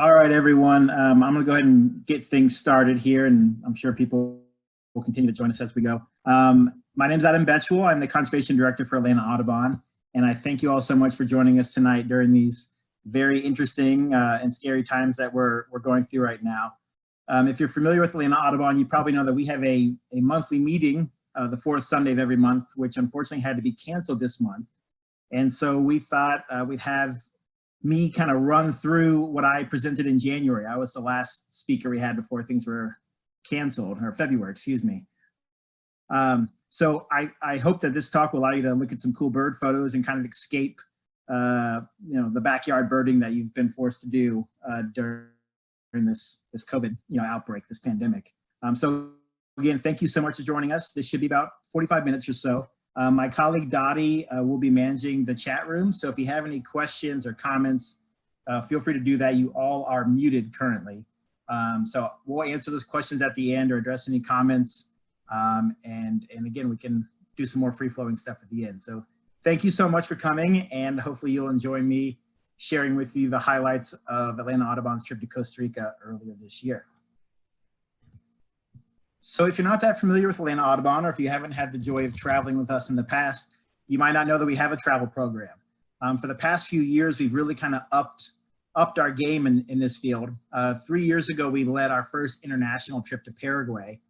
All right, everyone. I'm going to go ahead and get things started here, and I'm sure people will continue to join us as we go. My name is Adam Betuel. I'm the Conservation Director for Atlanta Audubon, and I thank you all so much for joining us tonight during these very interesting and scary times that we're going through right now. If you're familiar with Atlanta Audubon, you probably know that we have a monthly meeting the fourth Sunday of every month, which unfortunately had to be canceled this month. And so we thought we'd have me kind of run through what I presented in January. I was the last speaker we had before things were canceled, or February, excuse me. So I hope that this talk will allow you to look at some cool bird photos and kind of escape the backyard birding that you've been forced to do during this COVID outbreak, this pandemic. So again, thank you so much for joining us. This should be about 45 minutes or so. My colleague Dottie will be managing the chat room. So if you have any questions or comments, feel free to do that. You all are muted currently. So we'll answer those questions at the end or address any comments. And again, we can do some more free-flowing stuff at the end. So thank you so much for coming, and hopefully you'll enjoy me sharing with you the highlights of Atlanta Audubon's trip to Costa Rica earlier this year. So if you're not that familiar with Atlanta Audubon, or if you haven't had the joy of traveling with us in the past, you might not know that we have a travel program. For the past few years, we've really kind of upped our game in this field. 3 years ago, we led our first international trip to Paraguay,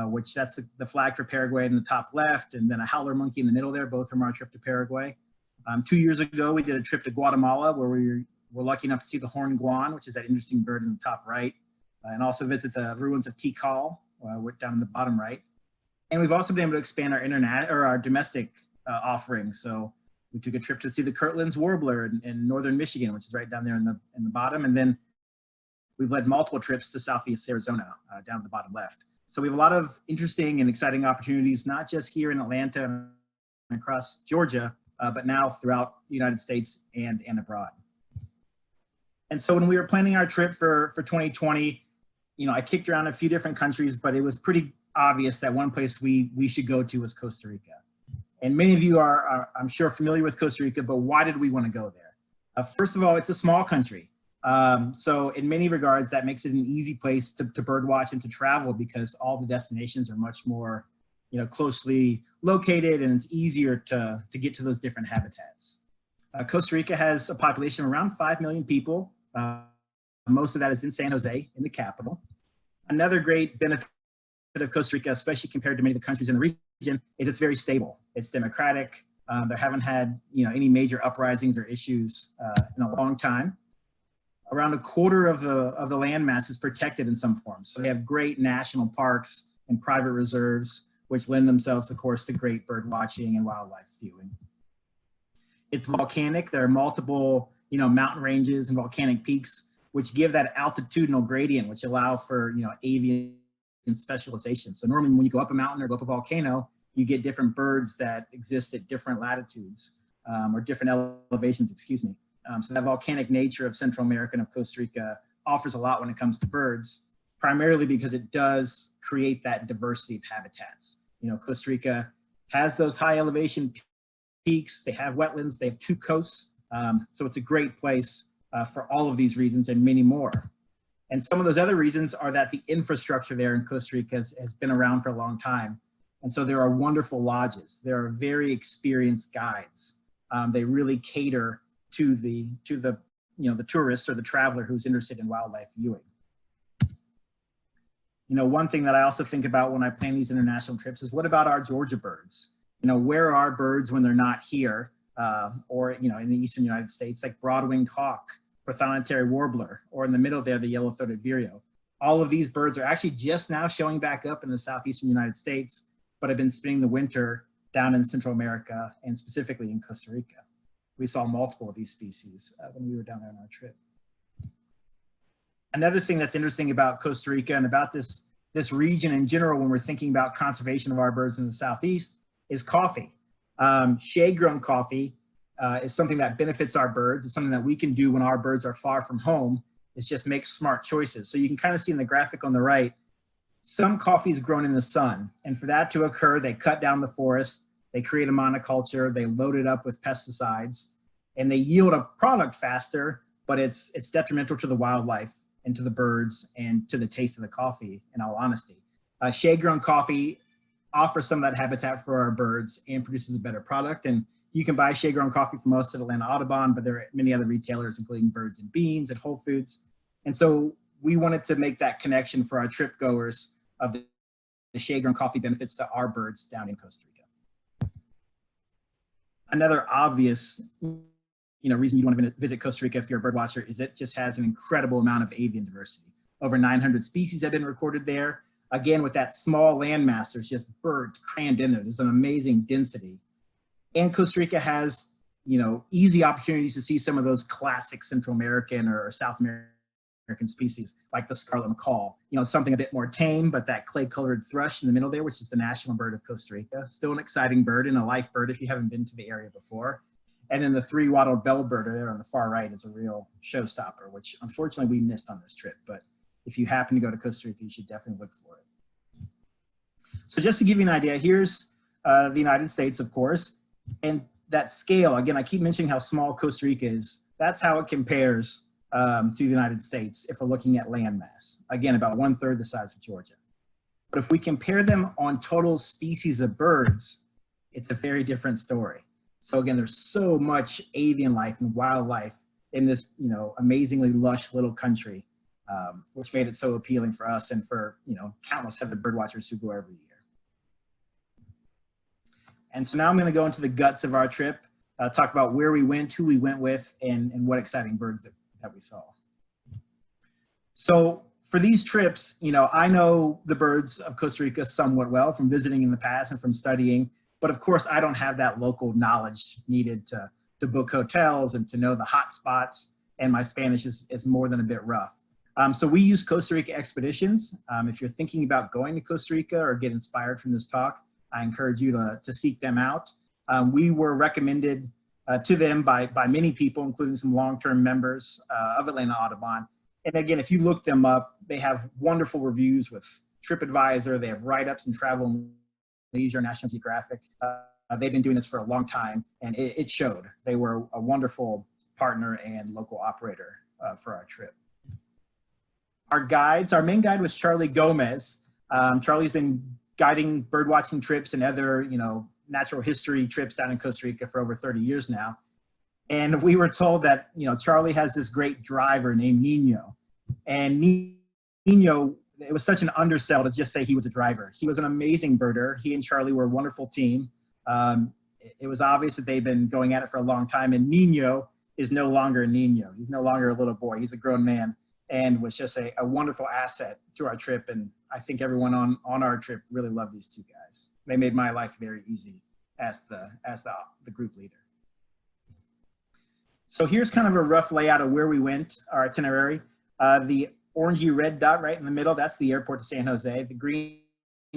which that's the flag for Paraguay in the top left, and then a howler monkey in the middle there, both from our trip to Paraguay. 2 years ago, we did a trip to Guatemala, where we were lucky enough to see the horned guan, which is that interesting bird in the top right, and also visit the ruins of Tikal, down in the bottom right. And we've also been able to expand our domestic offerings. So we took a trip to see the Kirtland's warbler in northern Michigan, which is right down there in the bottom. And then we've led multiple trips to Southeast Arizona, down at the bottom left. So we have a lot of interesting and exciting opportunities, not just here in Atlanta and across Georgia, but now throughout the United States and abroad. And so when we were planning our trip for 2020, I kicked around a few different countries, but it was pretty obvious that one place we should go to was Costa Rica. And many of you are, I'm sure, familiar with Costa Rica, but why did we want to go there? First of all, it's a small country. So in many regards, that makes it an easy place to birdwatch and to travel, because all the destinations are much more closely located, and it's easier to get to those different habitats. Costa Rica has a population of around 5 million people. Most of that is in San Jose, in the capital. Another great benefit of Costa Rica, especially compared to many of the countries in the region, is it's very stable. It's democratic. There haven't had any major uprisings or issues in a long time. Around a quarter of the land mass is protected in some form. So they have great national parks and private reserves, which lend themselves, of course, to great bird watching and wildlife viewing. It's volcanic. There are multiple mountain ranges and volcanic peaks, which give that altitudinal gradient, which allow for avian specialization. So normally when you go up a mountain or go up a volcano, you get different birds that exist at different latitudes or different elevations, excuse me. So that volcanic nature of Central America and of Costa Rica offers a lot when it comes to birds, primarily because it does create that diversity of habitats. Costa Rica has those high elevation peaks, they have wetlands, they have 2 coasts. So it's a great place for all of these reasons and many more. And some of those other reasons are that the infrastructure there in Costa Rica has been around for a long time. And so there are wonderful lodges. There are very experienced guides. They really cater to the tourist or the traveler who's interested in wildlife viewing. One thing that I also think about when I plan these international trips is, what about our Georgia birds? Where are birds when they're not here? Or in the eastern United States, like broad-winged hawk, prothonotary warbler, or in the middle there, the yellow-throated vireo. All of these birds are actually just now showing back up in the southeastern United States, but have been spending the winter down in Central America and specifically in Costa Rica. We saw multiple of these species when we were down there on our trip. Another thing that's interesting about Costa Rica and about this region in general, when we're thinking about conservation of our birds in the southeast, is coffee. Shade-grown coffee is something that benefits our birds. It's something that we can do when our birds are far from home. It's just make smart choices. So you can kind of see in the graphic on the right, some coffee is grown in the sun. And for that to occur, they cut down the forest, they create a monoculture, they load it up with pesticides, and they yield a product faster but it's detrimental to the wildlife and to the birds and to the taste of the coffee, in all honesty. Shade-grown coffee offers some of that habitat for our birds and produces a better product. And you can buy shade-grown coffee from us at Atlanta Audubon, but there are many other retailers, including Birds and Beans at Whole Foods. And so we wanted to make that connection for our trip goers of the shade-grown coffee benefits to our birds down in Costa Rica. Another obvious reason you want to visit Costa Rica if you're a bird watcher is it just has an incredible amount of avian diversity. Over 900 species have been recorded there. Again, with that small landmass, there's just birds crammed in there. There's an amazing density. And Costa Rica has, easy opportunities to see some of those classic Central American or South American species, like the Scarlet Macaw. Something a bit more tame, but that clay-colored thrush in the middle there, which is the national bird of Costa Rica. Still an exciting bird and a life bird if you haven't been to the area before. And then the three-wattled bellbird there on the far right is a real showstopper, which unfortunately we missed on this trip. But if you happen to go to Costa Rica, you should definitely look for it. So just to give you an idea, here's the United States, of course, and that scale, again, I keep mentioning how small Costa Rica is. That's how it compares to the United States if we're looking at landmass. Again, about 1/3 the size of Georgia. But if we compare them on total species of birds, it's a very different story. So again, there's so much avian life and wildlife in this, amazingly lush little country, which made it so appealing for us and for, countless avid bird watchers who go every year. And so now I'm going to go into the guts of our trip, talk about where we went, who we went with, and what exciting birds that we saw. So for these trips, I know the birds of Costa Rica somewhat well from visiting in the past and from studying, but of course I don't have that local knowledge needed to book hotels and to know the hot spots, and my Spanish is more than a bit rough. So we use Costa Rica Expeditions. If you're thinking about going to Costa Rica or get inspired from this talk, I encourage you to seek them out. We were recommended to them by many people, including some long-term members of Atlanta Audubon. And again, if you look them up, they have wonderful reviews with TripAdvisor. They have write-ups in Travel and Leisure, National Geographic. They've been doing this for a long time, and it showed. They were a wonderful partner and local operator for our trip. Our main guide was Charlie Gomez. Charlie's been guiding birdwatching trips and other, natural history trips down in Costa Rica for over 30 years now. And we were told that, Charlie has this great driver named Nino. And Nino, it was such an undersell to just say he was a driver. He was an amazing birder. He and Charlie were a wonderful team. It was obvious that they've been going at it for a long time. And Nino is no longer a Nino. He's no longer a little boy. He's a grown man, and was just a wonderful asset to our trip. And I think everyone on our trip really loved these two guys. They made my life very easy as the group leader. So here's kind of a rough layout of where we went, our itinerary. The orangey red dot right in the middle, that's the airport to San Jose. The green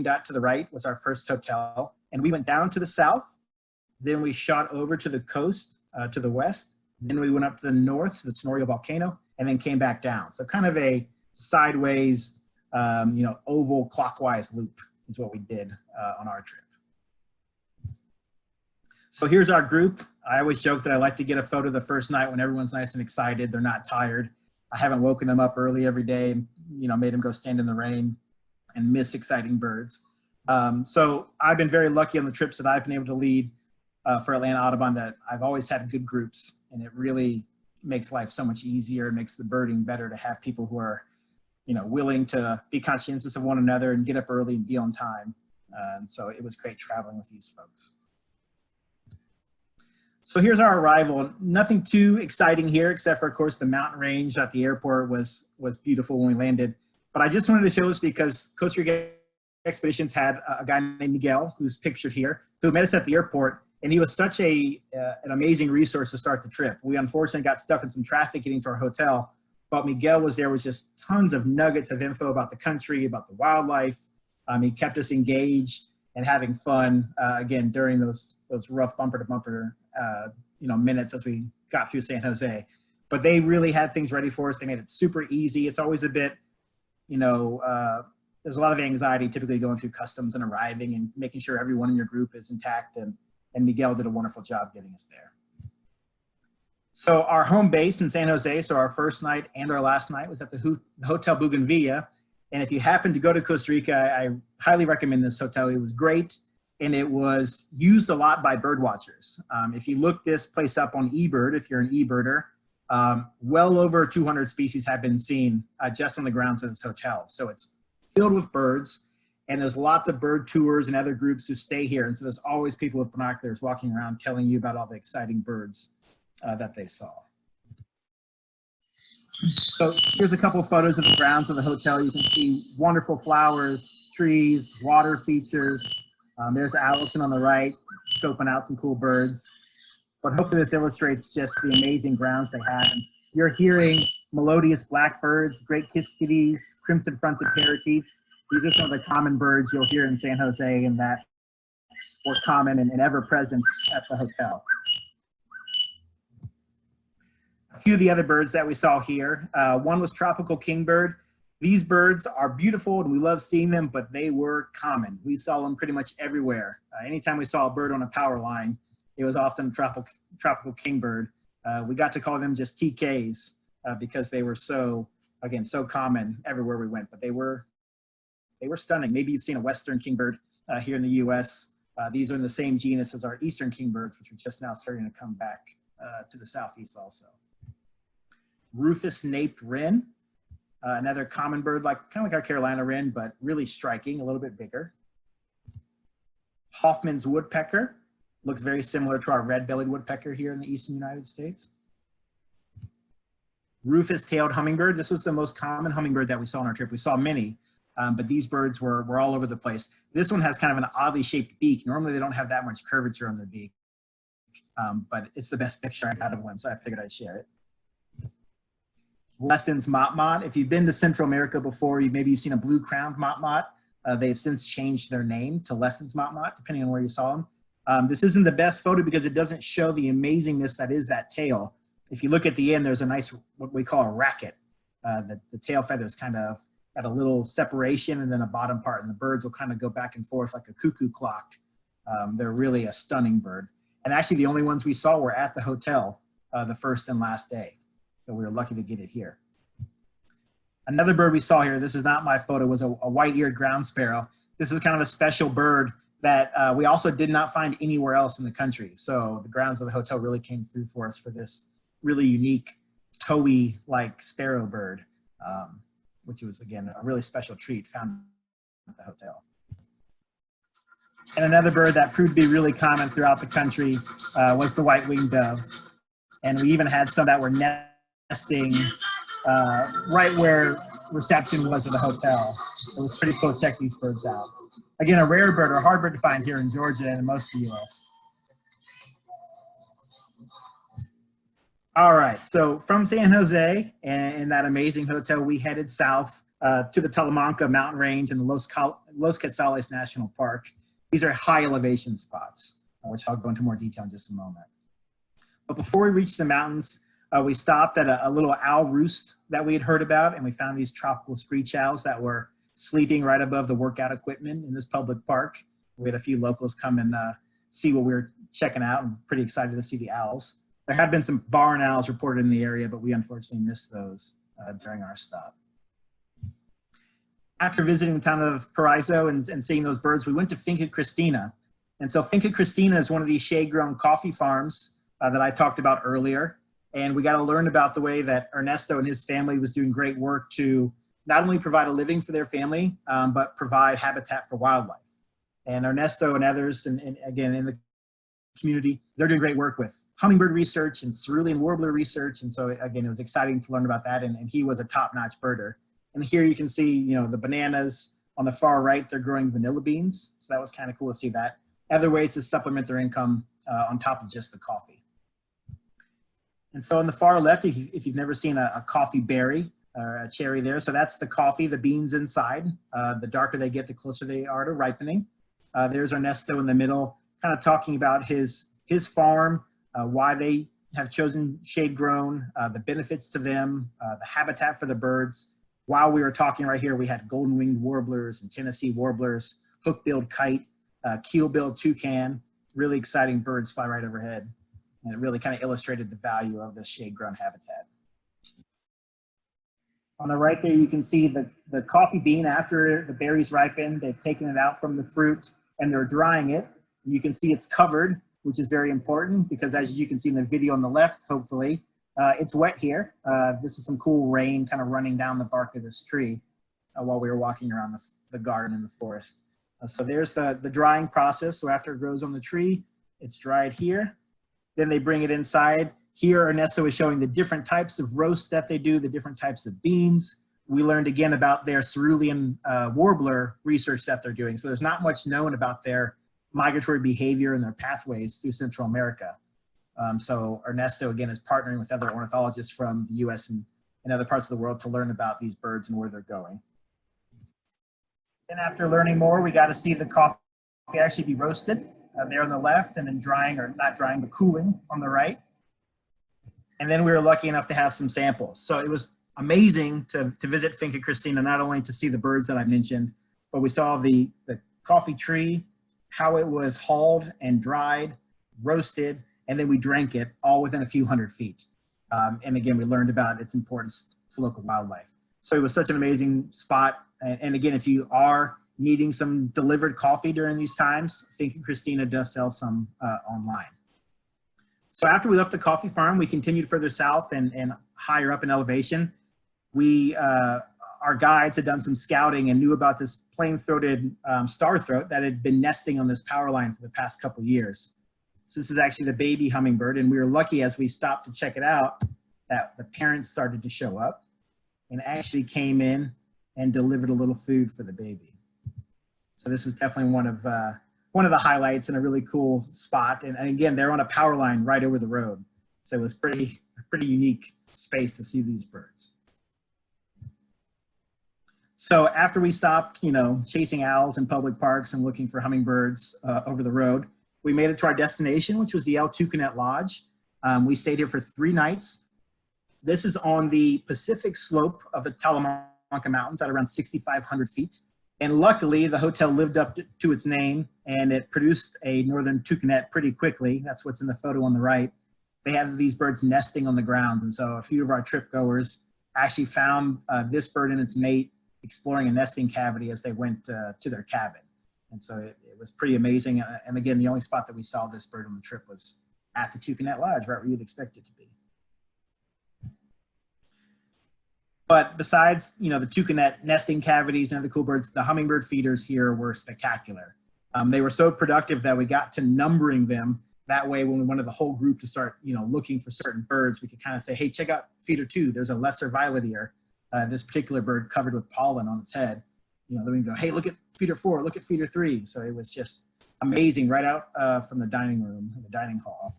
dot to the right was our first hotel. And we went down to the south. Then we shot over to the coast to the west. Then we went up to the north, the Tenorio Volcano, and then came back down. So kind of a sideways, oval clockwise loop is what we did on our trip. So here's our group. I always joke that I like to get a photo the first night when everyone's nice and excited. They're not tired. I haven't woken them up early every day, made them go stand in the rain and miss exciting birds. So I've been very lucky on the trips that I've been able to lead for Atlanta Audubon that I've always had good groups, and it really makes life so much easier. It makes the birding better to have people who are willing to be conscientious of one another and get up early and be on time. And so it was great traveling with these folks. So here's our arrival. Nothing too exciting here, except for, of course, the mountain range at the airport was beautiful when we landed. But I just wanted to show this because Costa Rica Expeditions had a guy named Miguel, who's pictured here, who met us at the airport. And he was such an amazing resource to start the trip. We unfortunately got stuck in some traffic getting to our hotel, but Miguel was there with just tons of nuggets of info about the country, about the wildlife. He kept us engaged and having fun, again, during those rough bumper to bumper minutes as we got through San Jose. But they really had things ready for us. They made it super easy. It's always a bit, there's a lot of anxiety typically going through customs and arriving and making sure everyone in your group is intact. And Miguel did a wonderful job getting us there. So our home base in San Jose, so our first night and our last night was at the Hotel Bougainvillea. And if you happen to go to Costa Rica, I highly recommend this hotel. It was great, and it was used a lot by bird watchers. If you look this place up on eBird, if you're an eBirder, well over 200 species have been seen just on the grounds of this hotel. So it's filled with birds, and there's lots of bird tours and other groups who stay here. And so there's always people with binoculars walking around telling you about all the exciting birds that they saw. So here's a couple of photos of the grounds of the hotel. You can see wonderful flowers, trees, water features. There's Allison on the right, scoping out some cool birds. But hopefully this illustrates just the amazing grounds they have. And you're hearing melodious blackbirds, great kiskadee, crimson-fronted parakeets. These are some of the common birds you'll hear in San Jose and that were common and ever present at the hotel. A few of the other birds that we saw here. One was tropical kingbird. These birds are beautiful and we love seeing them, but they were common. We saw them pretty much everywhere. Anytime we saw a bird on a power line, it was often tropical kingbird. We got to call them just TKs because they were so common everywhere we went, but they were stunning. Maybe you've seen a Western kingbird here in the US. These are in the same genus as our Eastern kingbirds, which are just now starting to come back to the Southeast also. Rufous-naped Wren, another common bird, kind of like our Carolina wren, but really striking, a little bit bigger. Hoffman's woodpecker, looks very similar to our red-bellied woodpecker here in the Eastern United States. Rufous-tailed hummingbird, this was the most common hummingbird that we saw on our trip. We saw many, but these birds were all over the place. This one has kind of an oddly shaped beak. Normally they don't have that much curvature on their beak, but it's the best picture I got of one, so I figured I'd share it. Leston's motmot. If you've been to Central America before, maybe you've seen a blue-crowned motmot. They've since changed their name to Leston's motmot, depending on where you saw them. This isn't the best photo because it doesn't show the amazingness that is that tail. If you look at the end, there's a nice, what we call a racket. The tail feathers kind of at a little separation and then a bottom part, and the birds will kind of go back and forth like a cuckoo clock. They're really a stunning bird. And actually the only ones we saw were at the hotel the first and last day. So we were lucky to get it here. Another bird we saw here, this is not my photo, was a white-eared ground sparrow. This is kind of a special bird that we also did not find anywhere else in the country. So the grounds of the hotel really came through for us for this really unique towhee-like sparrow bird, which was, again, a really special treat found at the hotel. And another bird that proved to be really common throughout the country was the white-winged dove. And we even had some that were nesting right where reception was at the hotel. It was pretty cool to check these birds out. Again, a rare bird or hard bird to find here in Georgia and most of the US. All right, so from San Jose and that amazing hotel, we headed south to the Talamanca mountain range and the Los Quetzales National Park. These are high elevation spots, which I'll go into more detail in just a moment. But before we reached the mountains, we stopped at a little owl roost that we had heard about, and we found these tropical screech owls that were sleeping right above the workout equipment in this public park. We had a few locals come and see what we were checking out, and pretty excited to see the owls. There had been some barn owls reported in the area, but we unfortunately missed those during our stop. After visiting the town of Paraiso and seeing those birds, we went to Finca Cristina. And so Finca Cristina is one of these shade-grown coffee farms that I talked about earlier. And we got to learn about the way that Ernesto and his family was doing great work to not only provide a living for their family, but provide habitat for wildlife. And Ernesto and others, and again, in the community, they're doing great work with hummingbird research and cerulean warbler research. And so again, it was exciting to learn about that. And he was a top-notch birder. And here you can see, the bananas on the far right, they're growing vanilla beans. So that was kind of cool to see that. Other ways to supplement their income on top of just the coffee. And so on the far left, if you've never seen a coffee berry or a cherry there, so that's the coffee, the beans inside. The darker they get, the closer they are to ripening. There's Ernesto in the middle, kind of talking about his farm, why they have chosen shade grown, the benefits to them, the habitat for the birds. While we were talking right here, we had golden-winged warblers and Tennessee warblers, hook-billed kite, keel-billed toucan, really exciting birds fly right overhead. And it really kind of illustrated the value of this shade-grown habitat. On the right there, you can see the coffee bean after the berries ripen. They've taken it out from the fruit and they're drying it. You can see it's covered, which is very important because as you can see in the video on the left, hopefully, it's wet here. This is some cool rain kind of running down the bark of this tree while we were walking around the garden in the forest. So there's the drying process. So after it grows on the tree, it's dried here. Then they bring it inside. Here, Ernesto is showing the different types of roasts that they do, the different types of beans. We learned again about their cerulean warbler research that they're doing. So there's not much known about their migratory behavior and their pathways through Central America. So Ernesto, again, is partnering with other ornithologists from the US and other parts of the world to learn about these birds and where they're going. Then after learning more, we got to see the coffee actually be roasted there on the left, and then drying, or not drying, but cooling on the right. And then we were lucky enough to have some samples. So it was amazing to visit Finca Cristina, not only to see the birds that I mentioned, but we saw the coffee tree, how it was hauled and dried, roasted, and then we drank it all within a few hundred feet. And again, we learned about its importance to local wildlife. So it was such an amazing spot. And again, if you are needing some delivered coffee during these times, Finca Cristina does sell some online. So after we left the coffee farm, we continued further south and higher up in elevation. Our guides had done some scouting and knew about this plain-throated starthroat that had been nesting on this power line for the past couple years. So this is actually the baby hummingbird, and we were lucky as we stopped to check it out that the parents started to show up and actually came in and delivered a little food for the baby. So this was definitely one of the highlights and a really cool spot. And again, they're on a power line right over the road. So it was a pretty unique space to see these birds. So after we stopped, chasing owls in public parks and looking for hummingbirds over the road, we made it to our destination, which was the Toucanet Lodge. We stayed here for 3 nights. This is on the Pacific slope of the Talamanca Mountains at around 6,500 feet. And luckily, the hotel lived up to its name, and it produced a northern toucanet pretty quickly. That's what's in the photo on the right. They have these birds nesting on the ground, and so a few of our trip goers actually found this bird and its mate exploring a nesting cavity as they went to their cabin. And so it was pretty amazing. And again, the only spot that we saw this bird on the trip was at the Toucanet Lodge, right where you'd expect it to be. But besides, the toucanet nesting cavities and the cool birds, the hummingbird feeders here were spectacular. They were so productive that we got to numbering them. That way, when we wanted the whole group to start, looking for certain birds, we could kind of say, hey, check out feeder 2. There's a lesser violet ear, this particular bird covered with pollen on its head. Then we can go, hey, look at feeder 4, look at feeder 3. So it was just amazing right out from the dining room, the dining hall.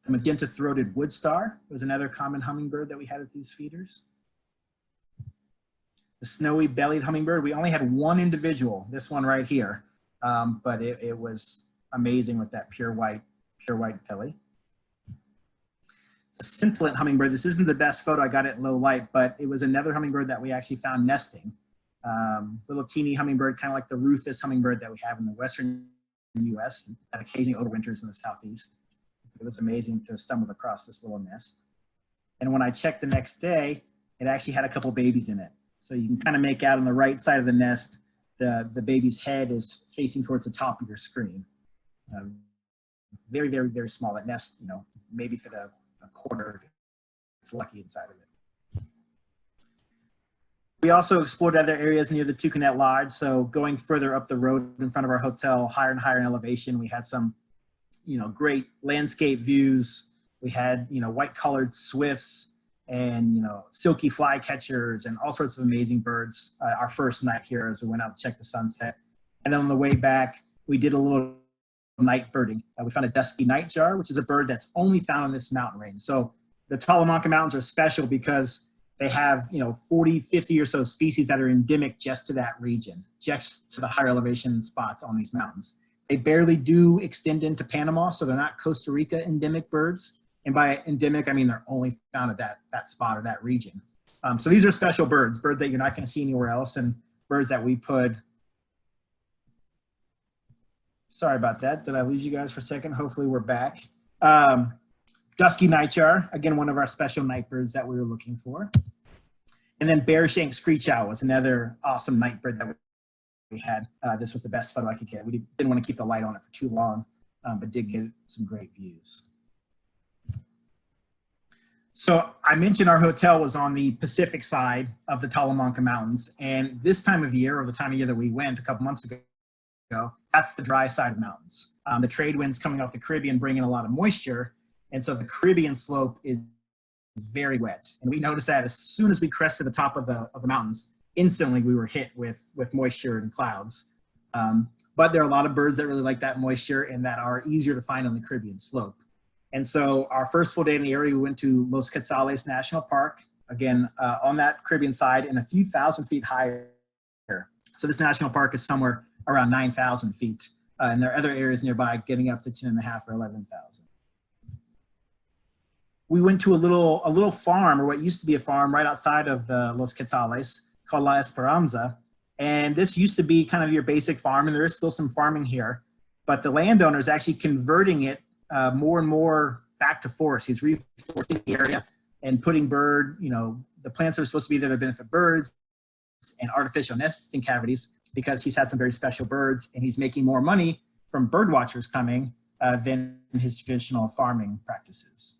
The Magenta-throated Woodstar was another common hummingbird that we had at these feeders. The Snowy-bellied Hummingbird, we only had one individual, this one right here, but it was amazing with that pure white belly. The Scintillant Hummingbird, this isn't the best photo, I got it in low light, but it was another hummingbird that we actually found nesting. Little teeny hummingbird, kind of like the Rufous hummingbird that we have in the western US that occasionally overwinters in the southeast. It was amazing to stumble across this little nest. And when I checked the next day, it actually had a couple babies in it. So you can kind of make out on the right side of the nest, the baby's head is facing towards the top of your screen. Very, very, very small. That nest, maybe fit a quarter if it's lucky inside of it. We also explored other areas near the Toucanet Lodge. So going further up the road in front of our hotel, higher and higher in elevation, we had some, great landscape views. We had, white colored swifts and, silky flycatchers and all sorts of amazing birds. Our first night here as we went out to check the sunset. And then on the way back, we did a little night birding. We found a Dusky Nightjar, which is a bird that's only found in this mountain range. So the Talamanca Mountains are special because they have, 40, 50 or so species that are endemic just to that region, just to the higher elevation spots on these mountains. They barely do extend into Panama, so they're not Costa Rica endemic birds. And by endemic, I mean they're only found at that spot or that region. So these are special birds that you're not going to see anywhere else, and birds that we put. Sorry about that. Did I lose you guys for a second? Hopefully we're back. Dusky Nightjar, again, one of our special night birds that we were looking for. And then Bare-shanked Screech Owl was another awesome night bird that we had. This was the best photo I could get. We didn't want to keep the light on it for too long, but did get some great views. So I mentioned our hotel was on the Pacific side of the Talamanca Mountains. And this time of year, or the time of year that we went a couple months ago, that's the dry side of mountains. The trade winds coming off the Caribbean bring in a lot of moisture. And so the Caribbean slope is very wet. And we noticed that as soon as we crested the top of the mountains, instantly we were hit with moisture and clouds. But there are a lot of birds that really like that moisture and that are easier to find on the Caribbean slope. And so our first full day in the area, we went to Los Quetzales National Park, again, on that Caribbean side and a few thousand feet higher. So this national park is somewhere around 9,000 feet. And there are other areas nearby getting up to 10,500 or 11,000. We went to a little farm, or what used to be a farm right outside of the Los Quetzales called La Esperanza. And this used to be kind of your basic farm, and there is still some farming here. But the landowner is actually converting it more and more back to forest. He's reforesting the area and putting the plants that are supposed to be there to benefit birds and artificial nesting cavities, because he's had some very special birds and he's making more money from bird watchers coming than his traditional farming practices.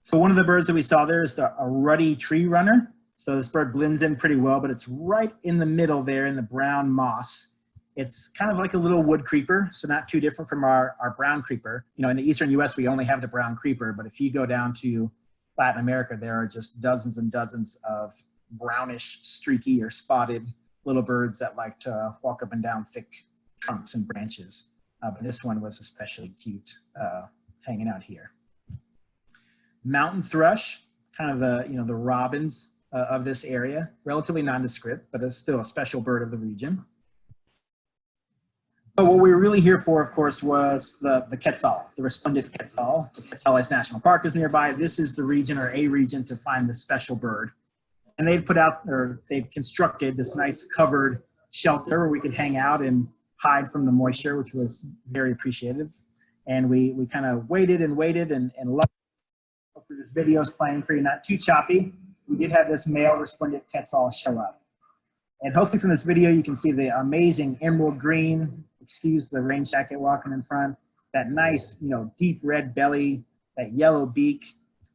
So one of the birds that we saw there is a ruddy tree runner. So this bird blends in pretty well, but it's right in the middle there in the brown moss. It's kind of like a little wood creeper, so not too different from our brown creeper. In the eastern US, we only have the brown creeper, but if you go down to Latin America, there are just dozens and dozens of brownish, streaky, or spotted little birds that like to walk up and down thick trunks and branches. But this one was especially cute hanging out here. Mountain thrush, kind of the robins of this area, relatively nondescript, but it's still a special bird of the region. But what we were really here for, of course, was the Quetzal, the resplendent Quetzal. The Quetzales National Park is nearby. This is the region, or a region, to find this special bird. And they've constructed this nice covered shelter where we could hang out and hide from the moisture, which was very appreciative. And we kind of waited and loved. Hopefully this video is playing for you, not too choppy. We did have this male resplendent Quetzal show up. And hopefully from this video, you can see the amazing emerald green, excuse the rain jacket walking in front, that nice, deep red belly, that yellow beak.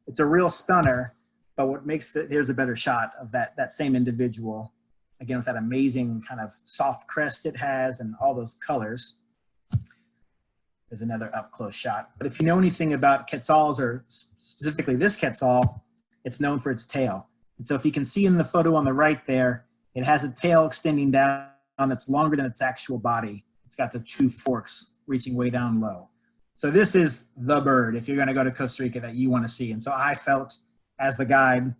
It's a real stunner, but what makes here's a better shot of that same individual, again, with that amazing kind of soft crest it has and all those colors. There's another up close shot. But if you know anything about Quetzals, or specifically this Quetzal, it's known for its tail. And so if you can see in the photo on the right there, it has a tail extending down that's longer than its actual body. It's got the two forks reaching way down low. So this is the bird, if you're going to go to Costa Rica, that you want to see. And so I felt, as the guide,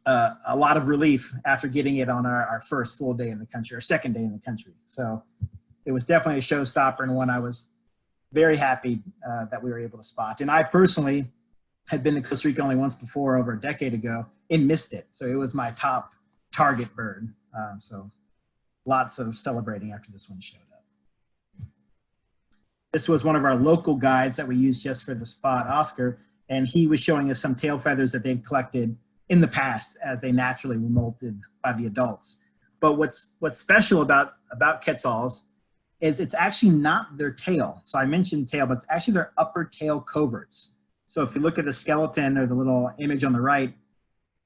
a lot of relief after getting it on our first full day in the country, or second day in the country. So it was definitely a showstopper, and one I was very happy that we were able to spot. And I personally had been to Costa Rica only once before, over a decade ago, and missed it. So it was my top target bird. So lots of celebrating after this one showed up. This was one of our local guides that we used just for the spot, Oscar, and he was showing us some tail feathers that they'd collected in the past as they naturally were molted by the adults. But what's special about Quetzals is it's actually not their tail. So I mentioned tail, but it's actually their upper tail coverts. So if you look at the skeleton, or the little image on the right,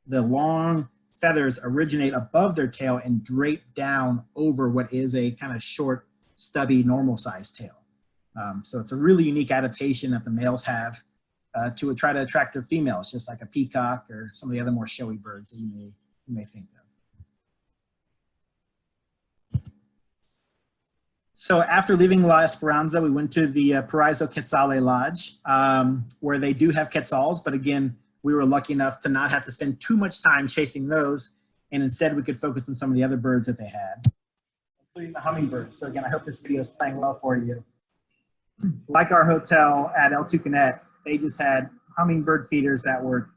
the long feathers originate above their tail and drape down over what is a kind of short, stubby, normal-sized tail. So it's a really unique adaptation that the males have to try to attract their females, just like a peacock or some of the other more showy birds that you may think of. So after leaving La Esperanza, we went to the Paraiso Quetzale Lodge, where they do have Quetzals, but again, we were lucky enough to not have to spend too much time chasing those, and instead we could focus on some of the other birds that they had, including the hummingbirds. So again, I hope this video is playing well for you. Like our hotel at El Toucanet, they just had hummingbird feeders that were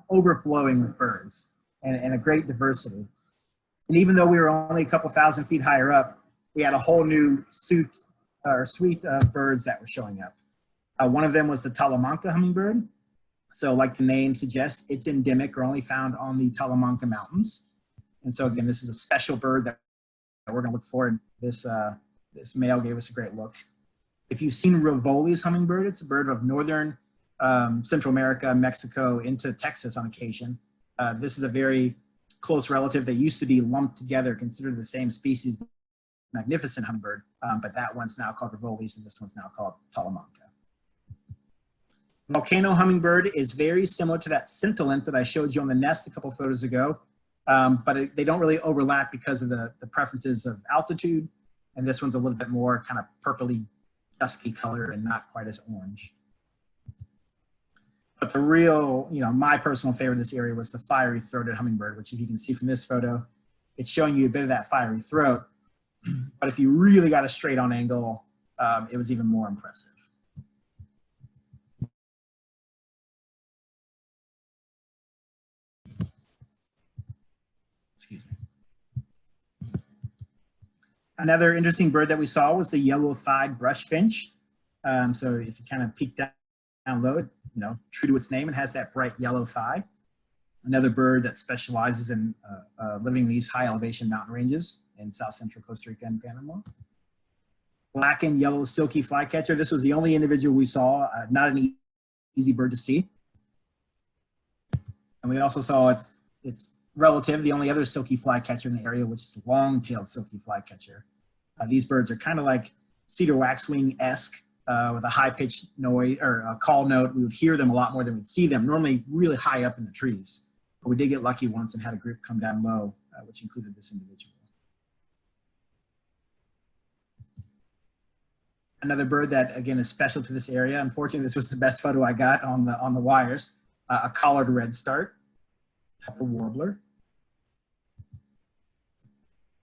overflowing with birds, and a great diversity. And even though we were only a couple thousand feet higher up, we had a whole new suite of birds that were showing up. One of them was the Talamanca hummingbird. So like the name suggests, it's endemic or only found on the Talamanca Mountains. And so again, this is a special bird that we're gonna look for, and this male gave us a great look. If you've seen Rivoli's hummingbird, it's a bird of northern Central America, Mexico, into Texas on occasion. This is a very close relative. They used to be lumped together, considered the same species, magnificent hummingbird, but that one's now called Rivoli's and this one's now called Talamanca. Volcano hummingbird is very similar to that scintillant that I showed you on the nest a couple photos ago, but they don't really overlap because of the preferences of altitude, and this one's a little bit more kind of purpley, dusky color and not quite as orange. But the real, my personal favorite in this area was the fiery-throated hummingbird, which if you can see from this photo, it's showing you a bit of that fiery throat, but if you really got a straight on angle, it was even more impressive. Excuse me. Another interesting bird that we saw was the yellow-thighed brush finch. So if you kind of peek down low, true to its name, it has that bright yellow thigh. Another bird that specializes in living in these high elevation mountain ranges in south central Costa Rica and Panama. Black and yellow silky flycatcher. This was the only individual we saw, not an easy bird to see. And we also saw its relative, the only other silky flycatcher in the area, which is long-tailed silky flycatcher. These birds are kind of like cedar waxwing-esque with a high-pitched noise or a call note. We would hear them a lot more than we'd see them, normally really high up in the trees. But we did get lucky once and had a group come down low, which included this individual. Another bird that, again, is special to this area. Unfortunately, this was the best photo I got on the wires. A collared redstart, type of warbler.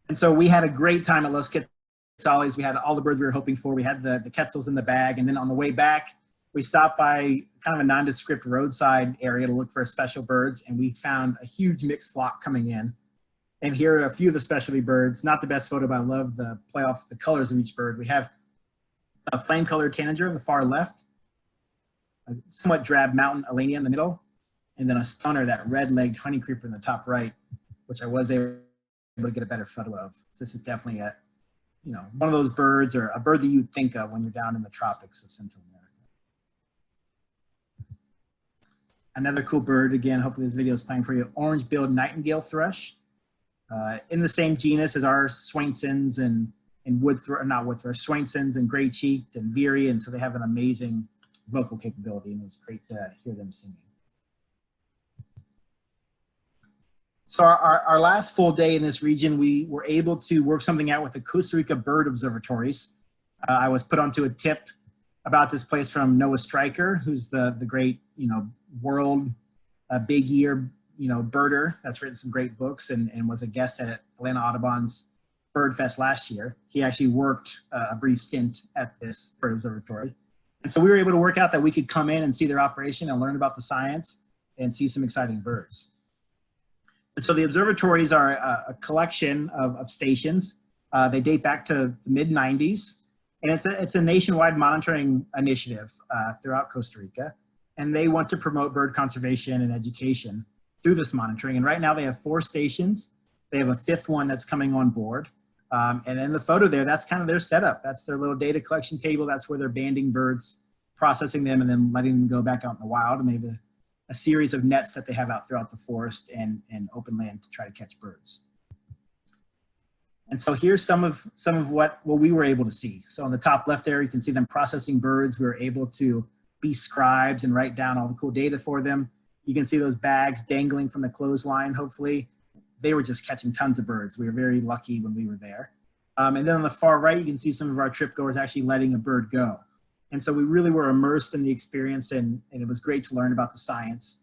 And so we had a great time at Los Quetzales. We had all the birds we were hoping for. We had the quetzals in the bag. And then on the way back, we stopped by kind of a nondescript roadside area to look for special birds. And we found a huge mixed flock coming in. And here are a few of the specialty birds. Not the best photo, but I love the play off the colors of each bird. We have a flame-colored tanager on the far left, a somewhat drab mountain alania in the middle, and then a stunner, that red-legged honey creeper in the top right, which I was able to get a better photo of. So this is definitely one of those birds, or a bird that you'd think of when you're down in the tropics of Central America. Another cool bird, again, hopefully this video is playing for you, orange-billed Nightingale-Thrush, in the same genus as our Swainsons and Swainsons and gray-cheeked and veery, and so they have an amazing vocal capability, and it was great to hear them singing. So our last full day in this region, we were able to work something out with the Costa Rica Bird Observatories. I was put onto a tip about this place from Noah Stryker, who's the great, world big ear, birder that's written some great books and was a guest at Atlanta Audubon's Bird Fest last year. He actually worked a brief stint at this bird observatory. And so we were able to work out that we could come in and see their operation and learn about the science and see some exciting birds. And so the observatories are a collection of stations. They date back to the mid-90s, and it's a nationwide monitoring initiative throughout Costa Rica. And they want to promote bird conservation and education through this monitoring. And right now they have 4 stations. They have a 5th one that's coming on board. And in the photo there, that's kind of their setup. That's their little data collection table. That's where they're banding birds, processing them, and then letting them go back out in the wild. And they have a series of nets that they have out throughout the forest and open land to try to catch birds. And so here's some of what we were able to see. So on the top left there, you can see them processing birds. We were able to be scribes and write down all the cool data for them. You can see those bags dangling from the clothesline, hopefully. They were just catching tons of birds. We were very lucky when we were there. And then on the far right, you can see some of our trip goers actually letting a bird go. And so we really were immersed in the experience, and it was great to learn about the science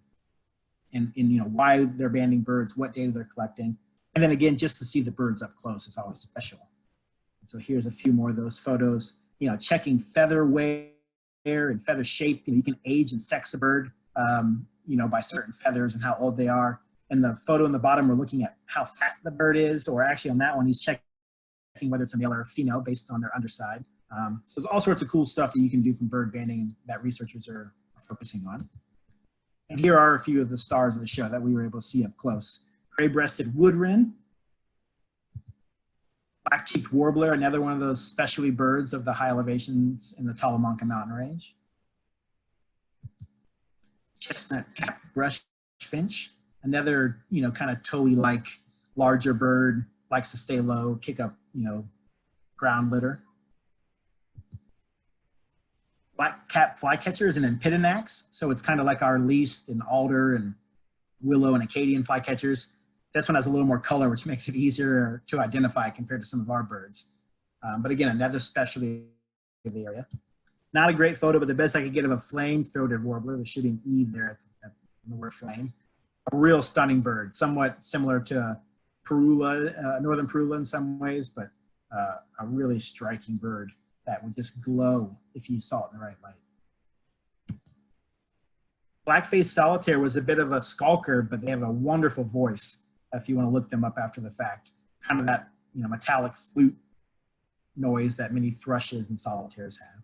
and why they're banding birds, what data they're collecting. And then again, just to see the birds up close is always special. And so here's a few more of those photos, checking feather wear and feather shape. You can age and sex a bird, by certain feathers and how old they are. And the photo in the bottom, we're looking at how fat the bird is, or actually on that one, he's checking whether it's a male or a female based on their underside. So there's all sorts of cool stuff that you can do from bird banding that researchers are focusing on. And here are a few of the stars of the show that we were able to see up close. Gray-breasted wood wren, black-cheeked warbler, another one of those specialty birds of the high elevations in the Talamanca mountain range. Chestnut-capped brush finch, another, kind of towhee-like larger bird, likes to stay low, kick up, ground litter. Black-capped flycatcher is an Empidanax, so it's kind of like our least and alder and willow and Acadian flycatchers. This one has a little more color, which makes it easier to identify compared to some of our birds. But again, another specialty of the area. Not a great photo, but the best I could get of a flame-throated warbler. There should be an E there at the word flame. A real stunning bird, somewhat similar to Parula, northern Parula in some ways, but a really striking bird that would just glow if you saw it in the right light. Black-faced solitaire was a bit of a skulker, but they have a wonderful voice if you want to look them up after the fact. Kind of that metallic flute noise that many thrushes and solitaires have.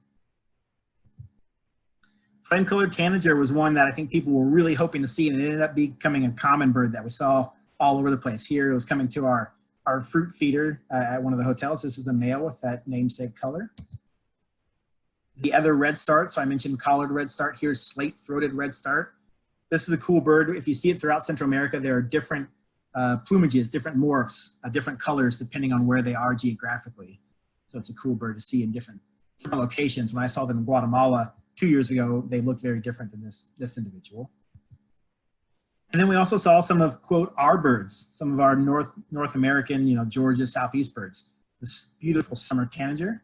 Flame-colored tanager was one that I think people were really hoping to see, and it ended up becoming a common bird that we saw all over the place. Here it was coming to our fruit feeder at one of the hotels. This is a male with that namesake color. The other redstart, so I mentioned collared redstart, here's slate-throated redstart. This is a cool bird. If you see it throughout Central America, there are different plumages, different morphs, different colors depending on where they are geographically. So it's a cool bird to see in different locations. When I saw them in Guatemala 2 years ago, they looked very different than this individual. And then we also saw some of, quote, our birds, some of our North American, Georgia, Southeast birds. This beautiful summer tanager.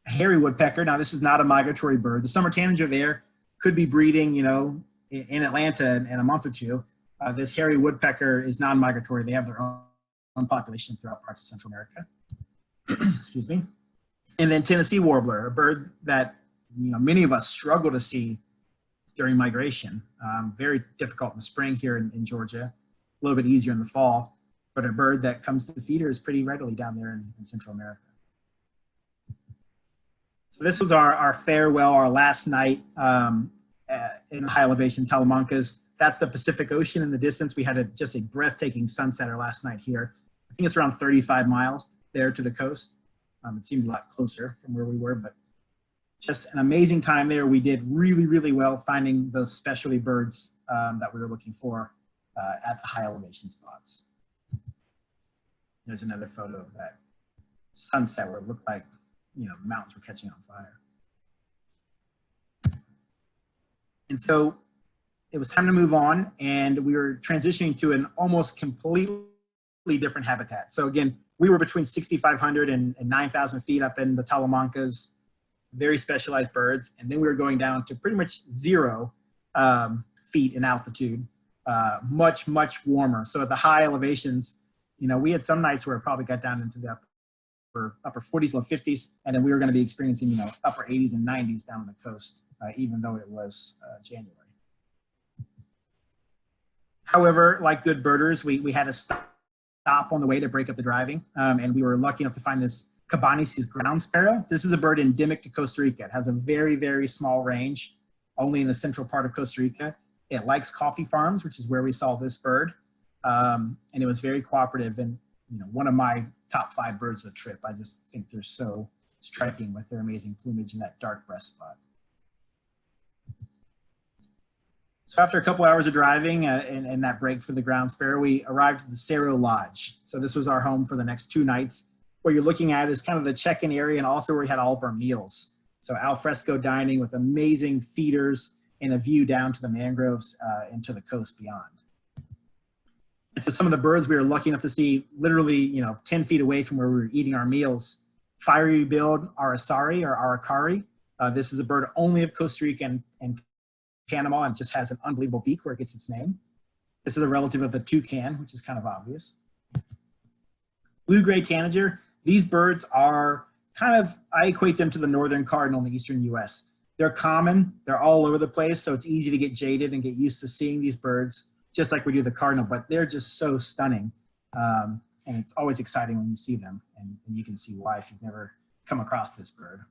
A hairy woodpecker. Now, this is not a migratory bird. The summer tanager there could be breeding, in Atlanta in a month or two. This hairy woodpecker is non-migratory. They have their own population throughout parts of Central America. Excuse me. And then Tennessee warbler, a bird that, many of us struggle to see during migration. Very difficult in the spring here in Georgia, a little bit easier in the fall, but a bird that comes to the feeder is pretty readily down there in Central America. So this was our farewell, our last night in high elevation Talamancas. That's the Pacific Ocean in the distance. We had just a breathtaking sunset our last night here. I think it's around 35 miles there to the coast. It seemed a lot closer from where we were, but just an amazing time there. We did really, really well finding those specialty birds that we were looking for at the high elevation spots. There's another photo of that sunset where it looked like, the mountains were catching on fire. And so it was time to move on, and we were transitioning to an almost completely different habitat. So again, we were between 6,500 and 9,000 feet up in the Talamancas, very specialized birds. And then we were going down to pretty much 0 feet in altitude, much, much warmer. So at the high elevations, we had some nights where it probably got down into the upper 40s, low 50s. And then we were going to be experiencing, upper 80s and 90s down on the coast, even though it was January. However, like good birders, we had to stop on the way to break up the driving. And we were lucky enough to find this Cabanis ground sparrow. This is a bird endemic to Costa Rica. It has a very, very small range, only in the central part of Costa Rica. It likes coffee farms, which is where we saw this bird. And it was very cooperative and, one of my top 5 birds of the trip. I just think they're so striking with their amazing plumage and that dark breast spot. So after a couple hours of driving and that break for the ground sparrow, we arrived at the Cerro Lodge. So this was our home for the next 2 nights. What you're looking at is kind of the check-in area and also where we had all of our meals. So al fresco dining with amazing feeders and a view down to the mangroves and to the coast beyond. And so some of the birds we were lucky enough to see literally, 10 feet away from where we were eating our meals. Fiery-billed aracari or aracari. This is a bird only of Costa Rica and Panama, and just has an unbelievable beak where it gets its name. This is a relative of the toucan, which is kind of obvious. Blue-gray tanager. These birds are kind of, I equate them to the northern cardinal in the eastern US. They're common, they're all over the place, so it's easy to get jaded and get used to seeing these birds, just like we do the cardinal, but they're just so stunning. And it's always exciting when you see them, and you can see why if you've never come across this bird.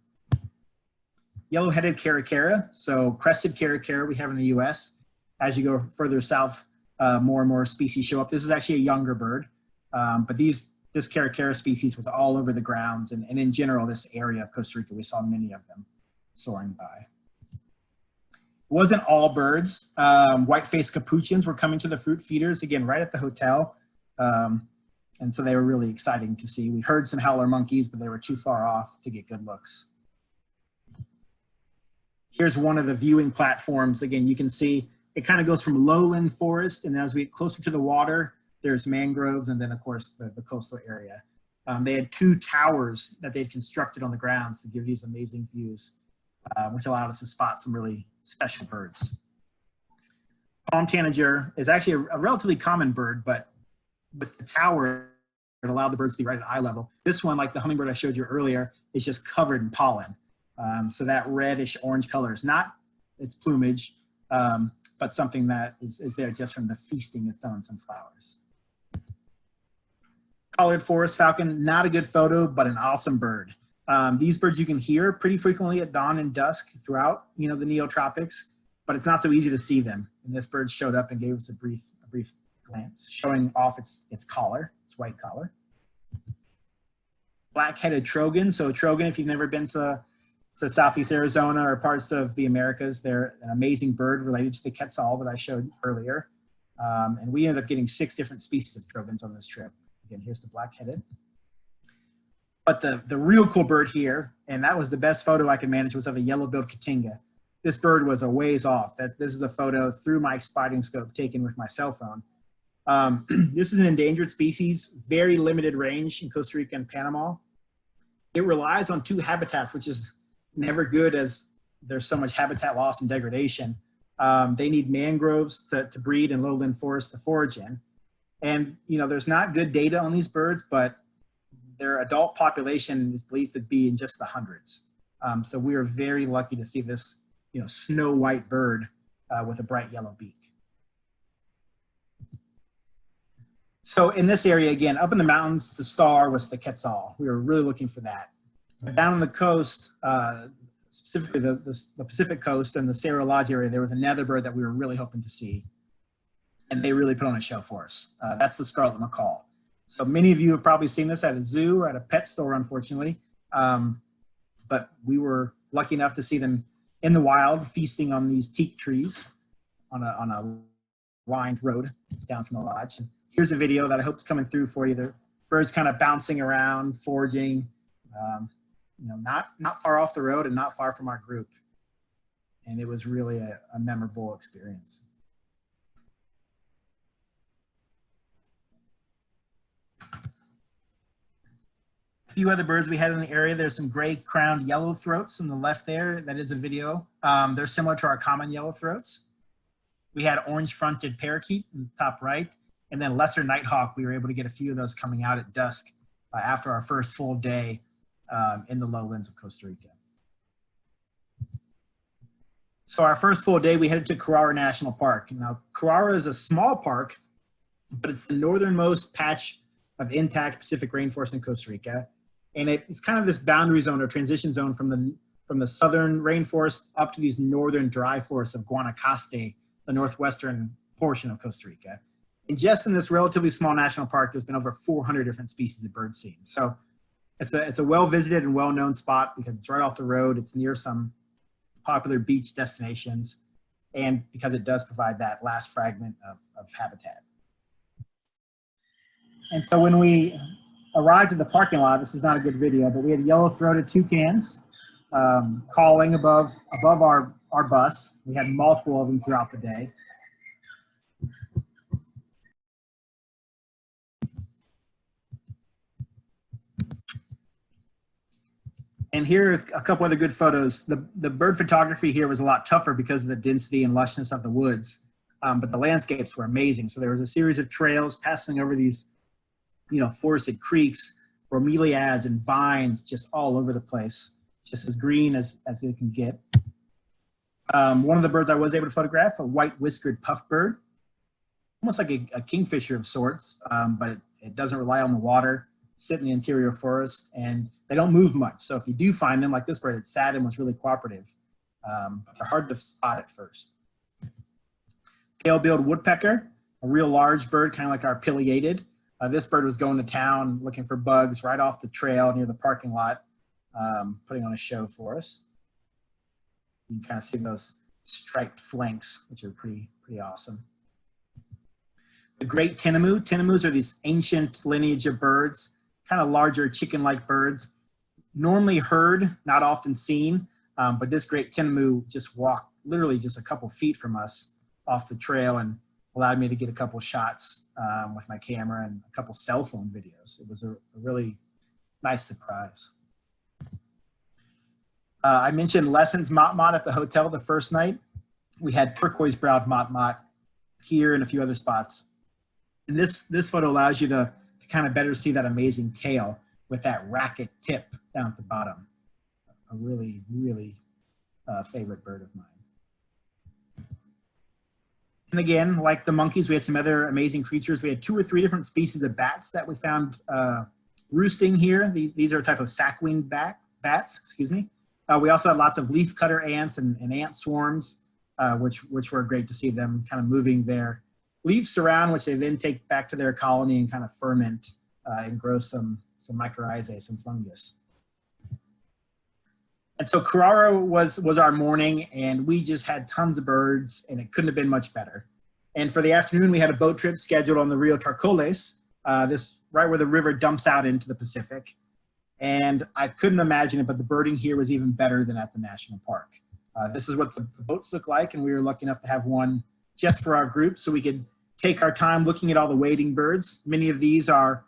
Yellow-headed caracara, so crested caracara we have in the US. As you go further south, more and more species show up. This is actually a younger bird, but this caracara species was all over the grounds, and in general, this area of Costa Rica, we saw many of them soaring by. It wasn't all birds. White-faced capuchins were coming to the fruit feeders, again, right at the hotel. And so they were really exciting to see. We heard some howler monkeys, but they were too far off to get good looks. Here's one of the viewing platforms. Again, you can see it kind of goes from lowland forest, and as we get closer to the water, there's mangroves, and then of course the coastal area. They had 2 towers that they'd constructed on the grounds to give these amazing views, which allowed us to spot some really special birds. Palm tanager is actually a relatively common bird, but with the tower, it allowed the birds to be right at eye level. This one, like the hummingbird I showed you earlier, is just covered in pollen. So that reddish orange color is not its plumage, but something that is there just from the feasting it's on some flowers. Collared forest falcon, not a good photo, but an awesome bird. These birds you can hear pretty frequently at dawn and dusk throughout, the neotropics, but it's not so easy to see them. And this bird showed up and gave us a brief glance, showing off its collar, its white collar. Black-headed trogon. So trogon, if you've never been to Southeast Arizona or parts of the Americas, they're an amazing bird related to the quetzal that I showed earlier. And we ended up getting 6 different species of trogons on this trip. Again, here's the black-headed. But the real cool bird here, and that was the best photo I could manage, was of a yellow-billed cotinga. This bird was a ways off. This is a photo through my spotting scope taken with my cell phone. This is an endangered species, very limited range in Costa Rica and Panama. It relies on 2 habitats, which is never good as there's so much habitat loss and degradation. They need mangroves to breed and lowland forests to forage in. And, there's not good data on these birds, but their adult population is believed to be in just the hundreds. So we are very lucky to see this, snow white bird with a bright yellow beak. So in this area, again, up in the mountains, the star was the quetzal. We were really looking for that. But down on the coast, specifically the Pacific coast and the Cerro Lodge area, there was another bird that we were really hoping to see. And they really put on a show for us. That's the Scarlet Macaw. So many of you have probably seen this at a zoo or at a pet store, unfortunately. But we were lucky enough to see them in the wild, feasting on these teak trees on a lined road down from the lodge. And here's a video that I hope is coming through for you. The birds kind of bouncing around, foraging, not far off the road and not far from our group. And it was really a memorable experience. A few other birds we had in the area. There's some gray-crowned yellow-throats on the left there. That is a video. They're similar to our common yellow-throats. We had orange-fronted parakeet in the top right, and then lesser nighthawk. We were able to get a few of those coming out at dusk after our first full day in the lowlands of Costa Rica. So our first full day, we headed to Carrara National Park. Now, Carrara is a small park, but it's the northernmost patch of intact Pacific rainforest in Costa Rica. And it's kind of this boundary zone or transition zone from the southern rainforest up to these northern dry forests of Guanacaste, the northwestern portion of Costa Rica. And just in this relatively small national park, there's been over 400 different species of bird seen. So it's a well-visited and well-known spot because it's right off the road. It's near some popular beach destinations, and because it does provide that last fragment of habitat. And so when we arrived at the parking lot, this is not a good video, but we had yellow-throated toucans calling above our bus. We had multiple of them throughout the day. And here are a couple other good photos. The bird photography here was a lot tougher because of the density and lushness of the woods, but the landscapes were amazing. So there was a series of trails passing over these forested creeks, bromeliads and vines just all over the place, just as green as they can get. One of the birds I was able to photograph, a white whiskered puff bird, almost like a kingfisher of sorts, but it doesn't rely on the water. sit in the interior forest, and they don't move much. So if you do find them, like this bird, it sat and was really cooperative. They're hard to spot at first. Pale-billed woodpecker, a real large bird, kind of like our pileated. This bird was going to town looking for bugs right off the trail near the parking lot, putting on a show for us. You can kind of see those striped flanks, which are pretty awesome. The great tinamou. Tinamoos are these ancient lineage of birds, kind of larger chicken-like birds, normally heard, not often seen, but this great tinamou just walked literally just a couple feet from us off the trail and allowed me to get a couple shots with my camera and a couple cell phone videos. It was a really nice surprise. I mentioned Lessons Mott-Mott at the hotel the first night. We had turquoise-browed Mott-Mott here and a few other spots. And this photo allows you to kind of better see that amazing tail with that racket tip down at the bottom. A really, really favorite bird of mine. And again, like the monkeys, we had some other amazing creatures. We had 2 or 3 different species of bats that we found roosting here. These are a type of sack-winged bats, excuse me. We also had lots of leafcutter ants and ant swarms, which were great to see them kind of moving their leaves around, which they then take back to their colony and kind of ferment and grow some mycorrhizae, some fungus. And so Carrara was our morning, and we just had tons of birds, and it couldn't have been much better. And for the afternoon, we had a boat trip scheduled on the Rio Tarcoles, this right where the river dumps out into the Pacific. And I couldn't imagine it, but the birding here was even better than at the national park. This is what the boats look like, and we were lucky enough to have one just for our group, so we could take our time looking at all the wading birds. Many of these are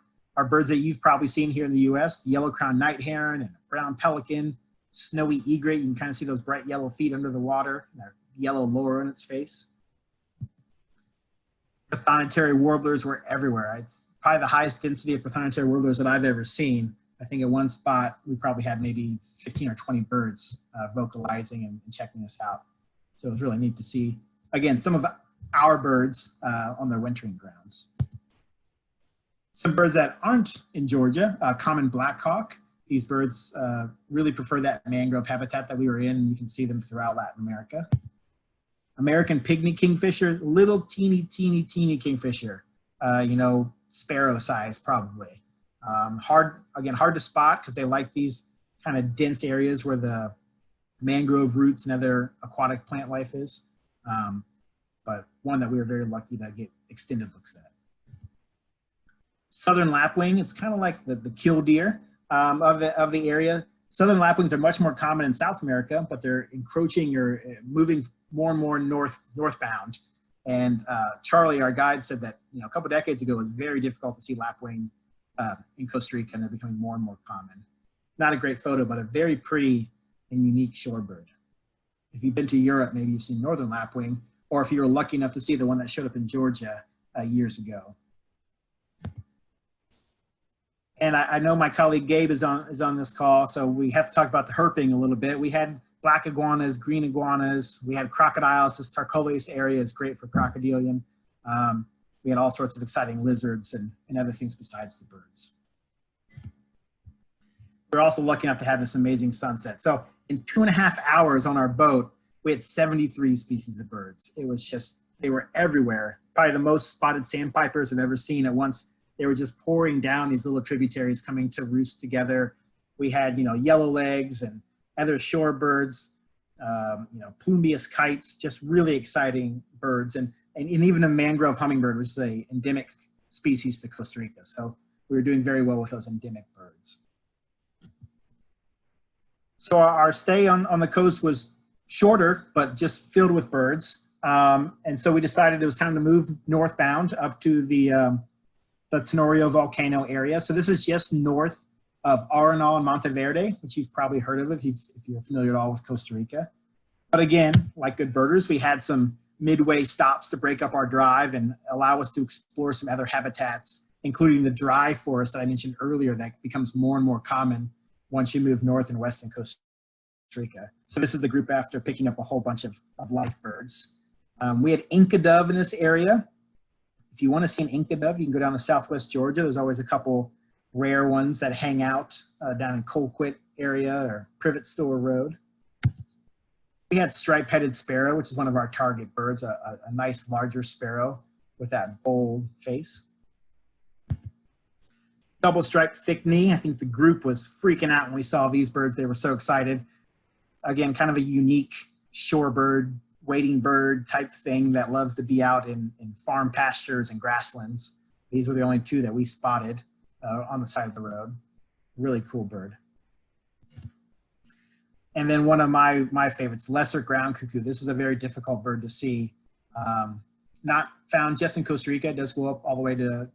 birds that you've probably seen here in the US, the yellow-crowned night heron and brown pelican, snowy egret. You can kind of see those bright yellow feet under the water, and that yellow lure in its face. Prothonotary warblers were everywhere. It's probably the highest density of prothonotary warblers that I've ever seen. I think at one spot, we probably had maybe 15 or 20 birds vocalizing and checking us out. So it was really neat to see, again, some of our birds on their wintering grounds. Some birds that aren't in Georgia, common blackhawk. These birds really prefer that mangrove habitat that we were in, and you can see them throughout Latin America. American pygmy kingfisher, little teeny kingfisher, you know, sparrow size probably. Hard to spot because they like these kind of dense areas where the mangrove roots and other aquatic plant life is. But one that we were very lucky to get extended looks at. Southern lapwing, it's kind of like the killdeer of the area. Southern lapwings are much more common in South America, but they're encroaching or moving more and more northbound. And Charlie, our guide, said that a couple decades ago it was very difficult to see lapwing in Costa Rica, and they're becoming more and more common. Not a great photo, but a very pretty and unique shorebird. If you've been to Europe, maybe you've seen northern lapwing, or if you were lucky enough to see the one that showed up in Georgia years ago. And I know my colleague Gabe is on this call, so we have to talk about the herping a little bit. We had black iguanas, green iguanas. We had crocodiles. This Tarcoles area is great for crocodilian. We had all sorts of exciting lizards and other things besides the birds. We're also lucky enough to have this amazing sunset. So in 2.5 hours on our boat, we had 73 species of birds. It was just, they were everywhere. Probably the most spotted sandpipers I've ever seen at once. They were just pouring down these little tributaries coming to roost together. We had, yellow legs and other shorebirds, plumeous kites, just really exciting birds. And even a mangrove hummingbird, which is an endemic species to Costa Rica. So we were doing very well with those endemic birds. So our stay on the coast was shorter, but just filled with birds. And so we decided it was time to move northbound up to the Tenorio Volcano area. So this is just north of Arenal and Monteverde, which you've probably heard of if you're familiar at all with Costa Rica. But again, like good birders, we had some midway stops to break up our drive and allow us to explore some other habitats, including the dry forest that I mentioned earlier that becomes more and more common once you move north and west in Costa Rica. So this is the group after picking up a whole bunch of life birds. We had Inca dove in this area. If you want to see an Inca dove, you can go down to southwest Georgia. There's always a couple rare ones that hang out down in Colquitt area or Privet Store Road. We had striped-headed sparrow, which is one of our target birds, a nice larger sparrow with that bold face. Double-striped thick-knee. I think the group was freaking out when we saw these birds. They were so excited. Again, kind of a unique shorebird, wading bird type thing that loves to be out in farm pastures and grasslands. These were the only two that we spotted on the side of the road. Really cool bird. And then one of my favorites, lesser ground cuckoo. This is a very difficult bird to see. Not found just in Costa Rica. It does go up all the way to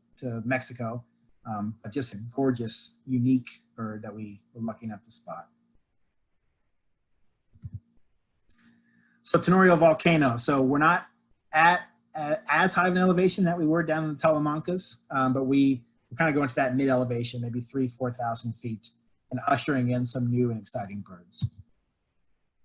Mexico, but just a gorgeous, unique bird that we were lucky enough to spot. So Tenorio Volcano. So we're not at as high of an elevation that we were down in the Talamancas, but we're kind of going to that mid-elevation, maybe 4,000 feet, and ushering in some new and exciting birds.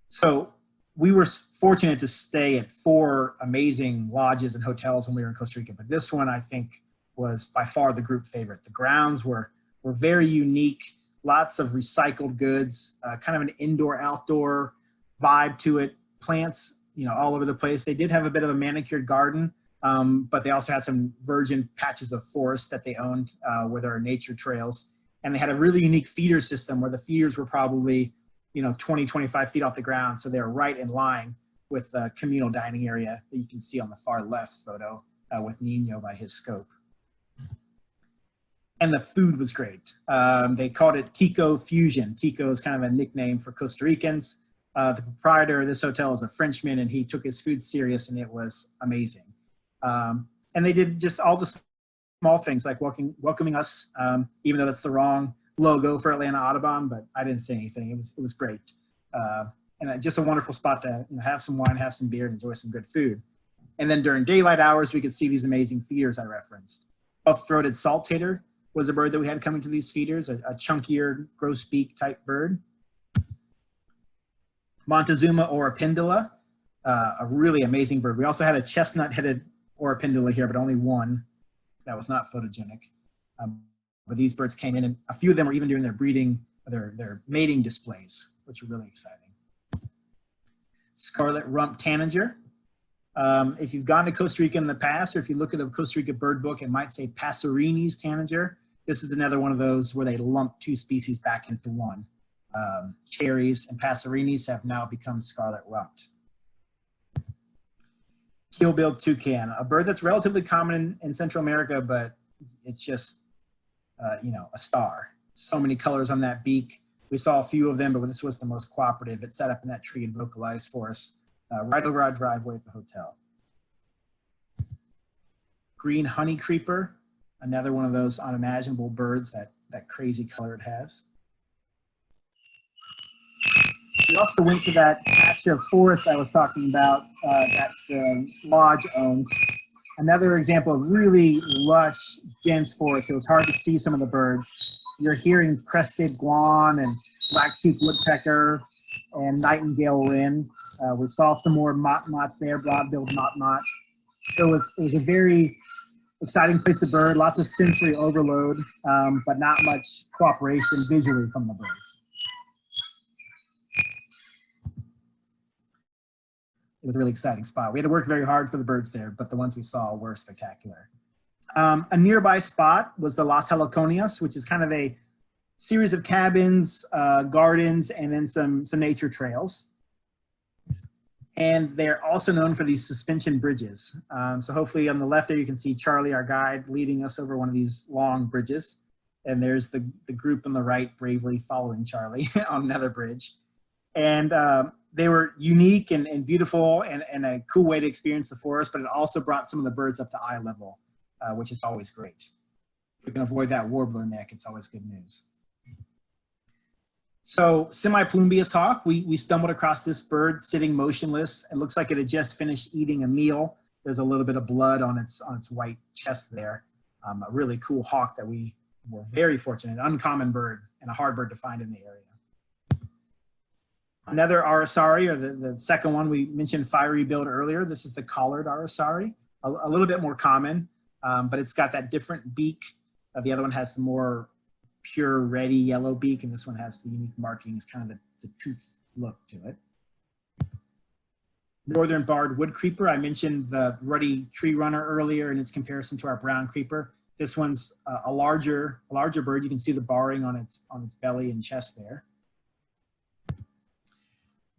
So we were fortunate to stay at 4 amazing lodges and hotels when we were in Costa Rica, but this one I think was by far the group favorite. The grounds were very unique, lots of recycled goods, kind of an indoor-outdoor vibe to it, plants, all over the place. They did have a bit of a manicured garden, but they also had some virgin patches of forest that they owned where there are nature trails. And they had a really unique feeder system where the feeders were probably 20, 25 feet off the ground. So they're right in line with the communal dining area that you can see on the far left photo with Nino by his scope. And the food was great. They called it Tico Fusion. Tico is kind of a nickname for Costa Ricans. The proprietor of this hotel is a Frenchman, and he took his food serious, and it was amazing. And they did just all the small things like welcoming us, even though that's the wrong logo for Atlanta Audubon, but I didn't say anything. It was great. And just a wonderful spot to have some wine, have some beer, and enjoy some good food. And then during daylight hours, we could see these amazing feeders I referenced. Buff-throated saltator was a bird that we had coming to these feeders, a chunkier grosbeak type bird. Montezuma oripindula, a really amazing bird. We also had a chestnut-headed oripindula here, but only one that was not photogenic. But these birds came in, and a few of them were even doing their breeding, their mating displays, which are really exciting. Scarlet-rumped Tanager. If you've gone to Costa Rica in the past, or if you look at a Costa Rica bird book, it might say Passerini's Tanager. This is another one of those where they lump 2 species back into one. Cherries and Passerinis have now become scarlet-rumped. Keel-billed toucan, a bird that's relatively common in Central America, but it's just, a star. So many colors on that beak. We saw a few of them, but this was the most cooperative. It sat up in that tree and vocalized for us right over our driveway at the hotel. Green honey creeper, another one of those unimaginable birds, that crazy color it has. We also went to that patch of forest I was talking about that the lodge owns. Another example of really lush, dense forest. It was hard to see some of the birds. You're hearing crested guan and black-cheeked woodpecker and Nightingale Wren. We saw some more mott-motts there, broad-billed mott-mott. So it was a very exciting place to bird, lots of sensory overload, but not much cooperation visually from the birds. It was a really exciting spot. We had to work very hard for the birds there, but the ones we saw were spectacular. A nearby spot was the Las Heliconias, which is kind of a series of cabins, gardens, and then some nature trails. And they're also known for these suspension bridges. So hopefully on the left there you can see Charlie, our guide, leading us over one of these long bridges. And there's the group on the right bravely following Charlie on another bridge. And they were unique and beautiful and a cool way to experience the forest, but it also brought some of the birds up to eye level, which is always great. If we can avoid that warbler neck, it's always good news. So semi-plumbeous hawk, we stumbled across this bird sitting motionless. It looks like it had just finished eating a meal. There's a little bit of blood on its white chest there. A really cool hawk that we were very fortunate, an uncommon bird and a hard bird to find in the area. Another aracari, or the second one, we mentioned fiery-billed earlier. This is the collared aracari, a little bit more common, but it's got that different beak. The other one has the more pure reddy yellow beak, and this one has the unique markings, kind of the tooth look to it. Northern barred wood creeper. I mentioned the ruddy tree runner earlier in its comparison to our brown creeper. This one's a larger bird. You can see the barring on its belly and chest there.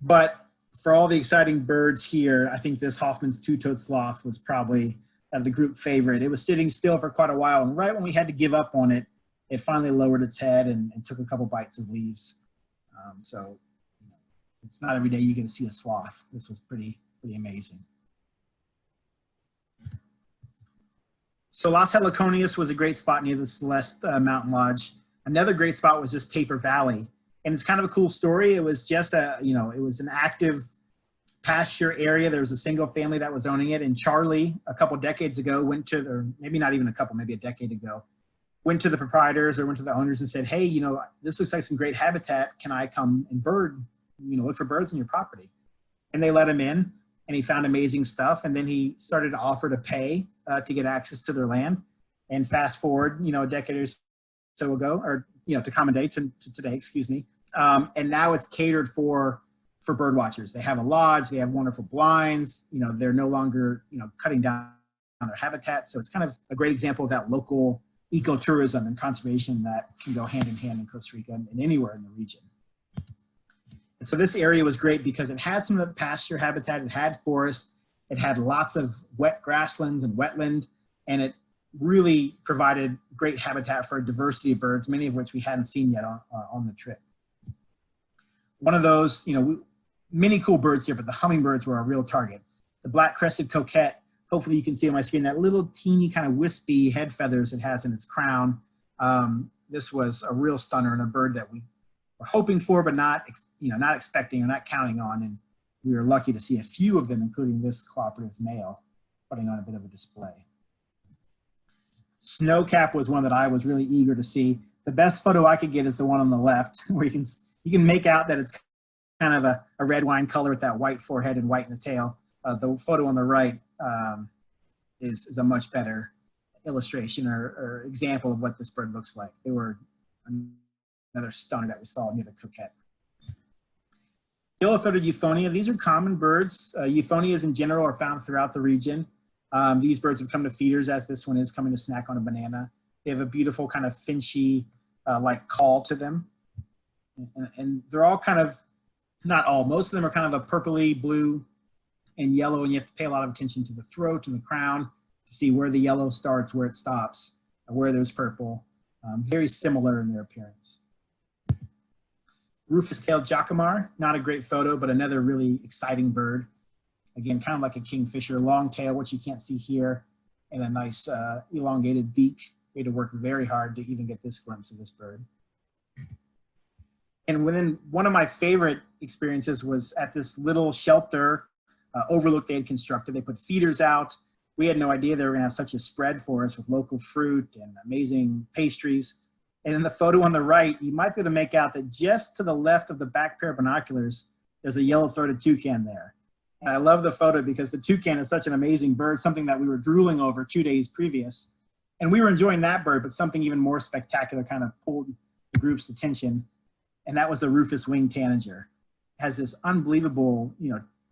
But for all the exciting birds here, I think this Hoffman's two-toed sloth was probably the group favorite. It was sitting still for quite a while, and right when we had to give up on it, it finally lowered its head and took a couple bites of leaves. So you know, it's not every day you get to see a sloth. This was pretty amazing. So Las Heliconias was a great spot near the Celeste Mountain Lodge. Another great spot was just Tapir Valley. And it's kind of a cool story. It was just it was an active pasture area. There was a single family that was owning it. And Charlie, a couple decades ago, or maybe not even a couple, maybe a decade ago, went to the proprietors or went to the owners and said, hey, you know, this looks like some great habitat. Can I come and look for birds on your property? And they let him in, and he found amazing stuff. And then he started to offer to pay to get access to their land. And fast forward, a decade or so ago, or, to common day, to today, excuse me. And now it's catered for bird watchers. They have a lodge, they have wonderful blinds, they're no longer, cutting down on their habitat. So it's kind of a great example of that local ecotourism and conservation that can go hand in hand in Costa Rica and anywhere in the region. And so this area was great because it had some of the pasture habitat, it had forest, it had lots of wet grasslands and wetland, and it really provided great habitat for a diversity of birds, many of which we hadn't seen yet on the trip. One of those, many cool birds here, but the hummingbirds were a real target. The Black-crested Coquette, hopefully you can see on my screen, that little teeny kind of wispy head feathers it has in its crown. This was a real stunner and a bird that we were hoping for, but not expecting or not counting on. And we were lucky to see a few of them, including this cooperative male, putting on a bit of a display. Snowcap was one that I was really eager to see. The best photo I could get is the one on the left, where you can make out that it's kind of a red wine color with that white forehead and white in the tail. The photo on the right is a much better illustration or example of what this bird looks like. They were another stunner that we saw near the Coquette. Yellow-throated Euphonia, these are common birds. Euphonias in general are found throughout the region. These birds have come to feeders, as this one is coming to snack on a banana. They have a beautiful kind of finchy like call to them. And they're all kind of, not all, most of them are kind of a purpley blue and yellow, and you have to pay a lot of attention to the throat and the crown to see where the yellow starts, where it stops, where there's purple. Very similar in their appearance. Rufous-tailed Jacamar, not a great photo, but another really exciting bird. Again, kind of like a kingfisher, long tail, which you can't see here, and a nice elongated beak. We had to work very hard to even get this glimpse of this bird. And one of my favorite experiences was at this little shelter overlook they had constructed. They put feeders out. We had no idea they were gonna have such a spread for us with local fruit and amazing pastries. And in the photo on the right, you might be able to make out that just to the left of the back pair of binoculars, there's a yellow-throated toucan there. And I love the photo because the toucan is such an amazing bird, something that we were drooling over 2 days previous. And we were enjoying that bird, but something even more spectacular kind of pulled the group's attention. And that was the Rufous-winged Tanager. It has this unbelievable,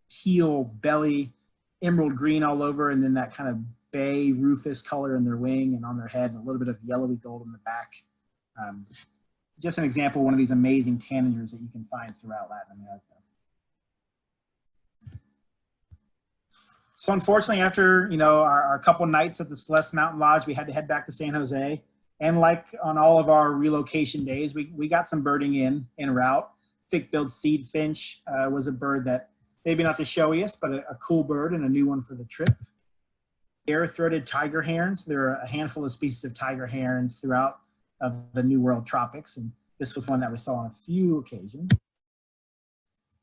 teal belly, emerald green all over, and then that kind of bay rufous color in their wing and on their head, and a little bit of yellowy gold in the back. Just an example of one of these amazing tanagers that you can find throughout Latin America. So unfortunately, after our couple nights at the Celeste Mountain Lodge, we had to head back to San Jose. And like on all of our relocation days, we got some birding en route. Thick-billed seed finch was a bird that, maybe not the showiest, but a cool bird and a new one for the trip. Bare-throated tiger herons. There are a handful of species of tiger herons throughout the New World tropics, and this was one that we saw on a few occasions.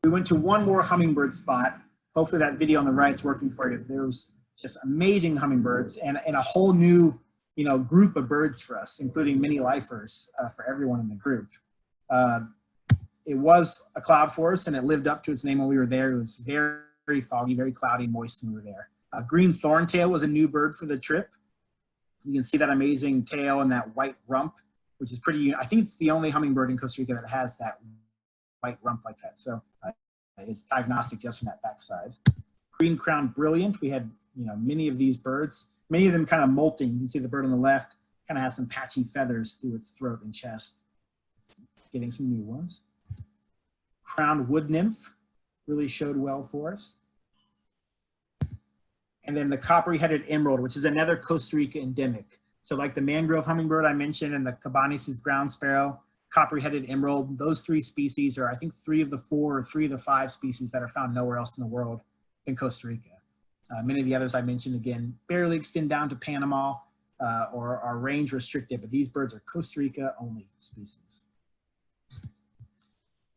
We went to one more hummingbird spot. Hopefully that video on the right is working for you. There was just amazing hummingbirds and a whole new group of birds for us, including mini lifers for everyone in the group. It was a cloud forest, and it lived up to its name when we were there. It was very, very foggy, very cloudy, moist when we were there. Green thorntail was a new bird for the trip. You can see that amazing tail and that white rump which is pretty, I think it's the only hummingbird in Costa Rica that has that white rump like that. So it's diagnostic just from that backside. Green-crowned brilliant, we had many of these birds, many of them kind of molting. You can see the bird on the left kind of has some patchy feathers through its throat and chest. It's getting some new ones. Crowned wood nymph really showed well for us. And then the coppery-headed emerald, which is another Costa Rica endemic. So like the mangrove hummingbird I mentioned and the Cabanis' ground sparrow, coppery-headed emerald, those 3 species are, I think, 3 of the 4 or 3 of the 5 species that are found nowhere else in the world in Costa Rica. Many of the others I mentioned, again, barely extend down to Panama or are range restricted, but these birds are Costa Rica only species.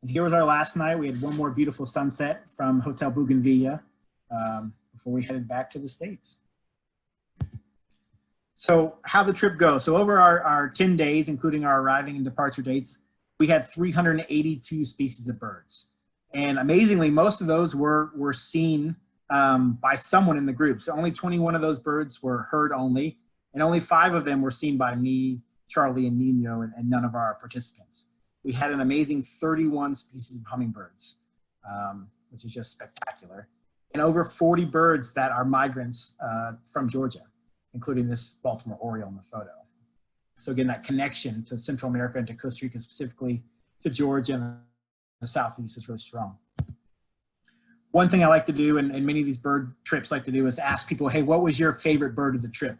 And here was our last night. We had one more beautiful sunset from Hotel Bougainvillea before we headed back to the States. So how the trip goes. So over our 10 days, including our arriving and departure dates, we had 382 species of birds. And amazingly, most of those were seen by someone in the group. So only 21 of those birds were heard only, and only 5 of them were seen by me, Charlie, and Nino, and none of our participants. We had an amazing 31 species of hummingbirds, which is just spectacular, and over 40 birds that are migrants from Georgia, including this Baltimore Oriole in the photo. So again, that connection to Central America and to Costa Rica, specifically to Georgia and the Southeast, is really strong. One thing I like to do, and many of these bird trips like to do, is ask people, hey, what was your favorite bird of the trip?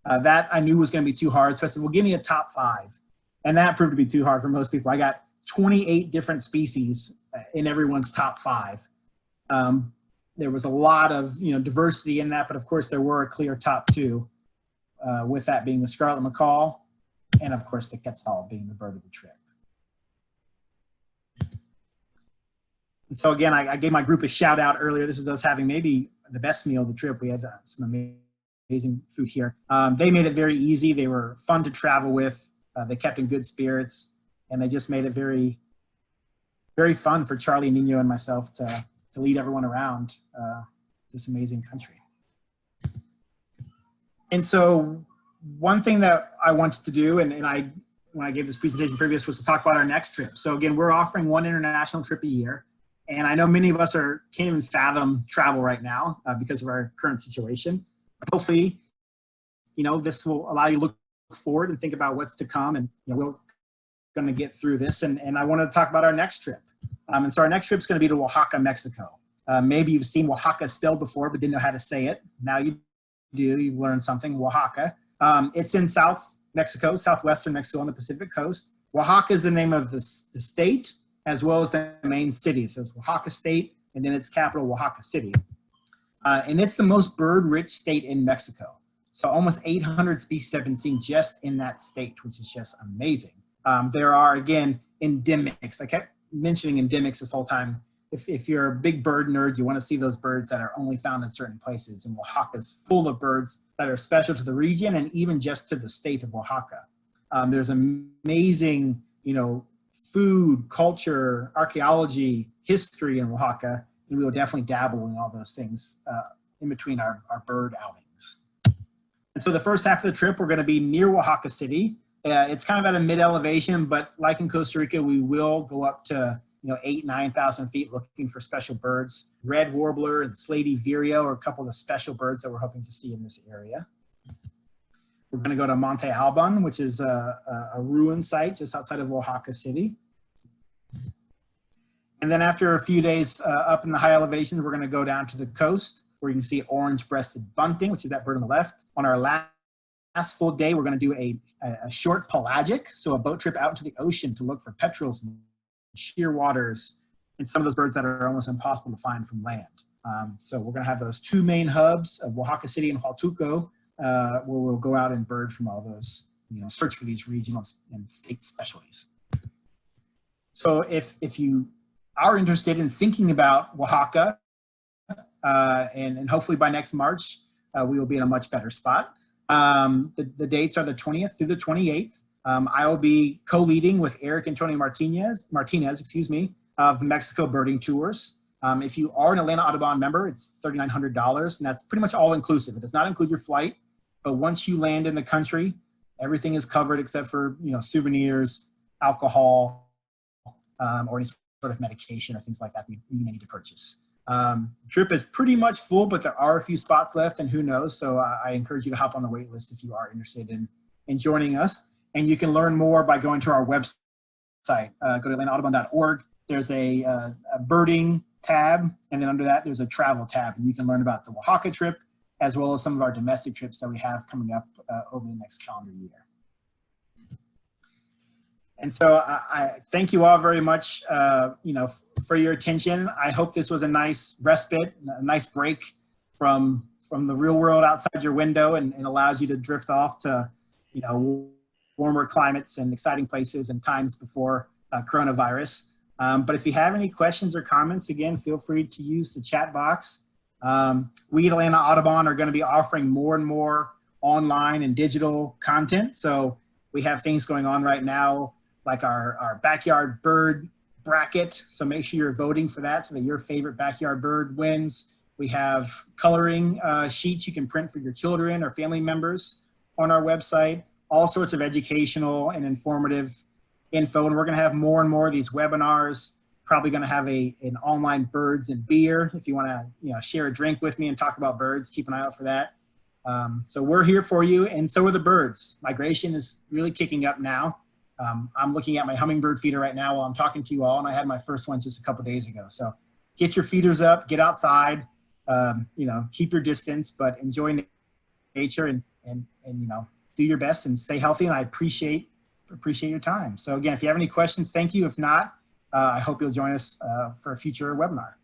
That I knew was gonna be too hard, so I said, well, give me a top 5. And that proved to be too hard for most people. I got 28 different species in everyone's top 5. There was a lot of diversity in that, but of course there were a clear top 2, with that being the Scarlet Macaw, and of course the Quetzal being the bird of the trip. And so again, I gave my group a shout out earlier. This is us having maybe the best meal of the trip. We had some amazing food here. They made it very easy. They were fun to travel with. They kept in good spirits, and they just made it very, very fun for Charlie, Nino, and myself to lead everyone around this amazing country. And so one thing that I wanted to do, and when I gave this presentation previous, was to talk about our next trip. So again, we're offering one international trip a year. And I know many of us can't even fathom travel right now because of our current situation. But hopefully, this will allow you to look forward and think about what's to come. And we're going to get through this. And I want to talk about our next trip. And so our next trip is going to be to Oaxaca, Mexico. Maybe you've seen Oaxaca spelled before, but didn't know how to say it. Now you do. You've learned something. Oaxaca. It's in South Mexico, southwestern Mexico on the Pacific coast. Oaxaca is the name of the state, as well as the main city. So it's Oaxaca State, and then its capital, Oaxaca City. And it's the most bird-rich state in Mexico. So almost 800 species have been seen just in that state, which is just amazing. There are, again, endemics. I kept mentioning endemics this whole time. If you're a big bird nerd, you want to see those birds that are only found in certain places. And Oaxaca's full of birds that are special to the region and even just to the state of Oaxaca. There's amazing, food, culture, archaeology, history in Oaxaca, and we will definitely dabble in all those things in between our bird outings. And so the first half of the trip, we're going to be near Oaxaca City. It's kind of at a mid-elevation, but like in Costa Rica, we will go up to 8,000–9,000 feet looking for special birds. Red warbler and slaty vireo are a couple of the special birds that we're hoping to see in this area. We're going to go to Monte Alban, which is a ruin site just outside of Oaxaca City. And then after a few days up in the high elevations, we're going to go down to the coast where you can see orange-breasted bunting, which is that bird on the left. On our last full day, we're going to do a short pelagic, so a boat trip out into the ocean to look for petrels and shearwaters and some of those birds that are almost impossible to find from land. So we're going to have those 2 main hubs of Oaxaca City and Hualtuco, where we'll go out and bird from all those, search for these regional and state specialties. So if you are interested in thinking about Oaxaca, and hopefully by next March, we will be in a much better spot. The dates are the 20th through the 28th. I will be co-leading with Eric Antonio Martinez, of the Mexico Birding Tours. If you are an Atlanta Audubon member, it's $3,900, and that's pretty much all inclusive. It does not include your flight, but once you land in the country, Everything is covered except for, souvenirs, alcohol, or any sort of medication or things like that you may need to purchase. Trip is pretty much full, but there are a few spots left, and who knows. So I encourage you to hop on the wait list if you are interested in joining us. And you can learn more by going to our website. Go to AtlantaAudubon.org. There's a birding tab, and then under that, there's a travel tab. And you can learn about the Oaxaca trip, as well as some of our domestic trips that we have coming up over the next calendar year. And so I thank you all very much, for your attention. I hope this was a nice respite, a nice break from the real world outside your window, and allows you to drift off to, warmer climates and exciting places and times before coronavirus. But if you have any questions or comments, again, feel free to use the chat box. We at Atlanta Audubon are going to be offering more and more online and digital content. So we have things going on right now, like our backyard bird bracket. So make sure you're voting for that so that your favorite backyard bird wins. We have coloring sheets you can print for your children or family members on our website. All sorts of educational and informative info. And we're going to have more and more of these webinars. Probably going to have an online birds and beer. If you want to share a drink with me and talk about birds, keep an eye out for that. So we're here for you, and so are the birds. Migration is really kicking up now. I'm looking at my hummingbird feeder right now while I'm talking to you all, and I had my first one just a couple days ago. So get your feeders up, get outside, keep your distance, but enjoy nature and do your best and stay healthy. And I appreciate your time. So again, if you have any questions, thank you. If not, I hope you'll join us for a future webinar.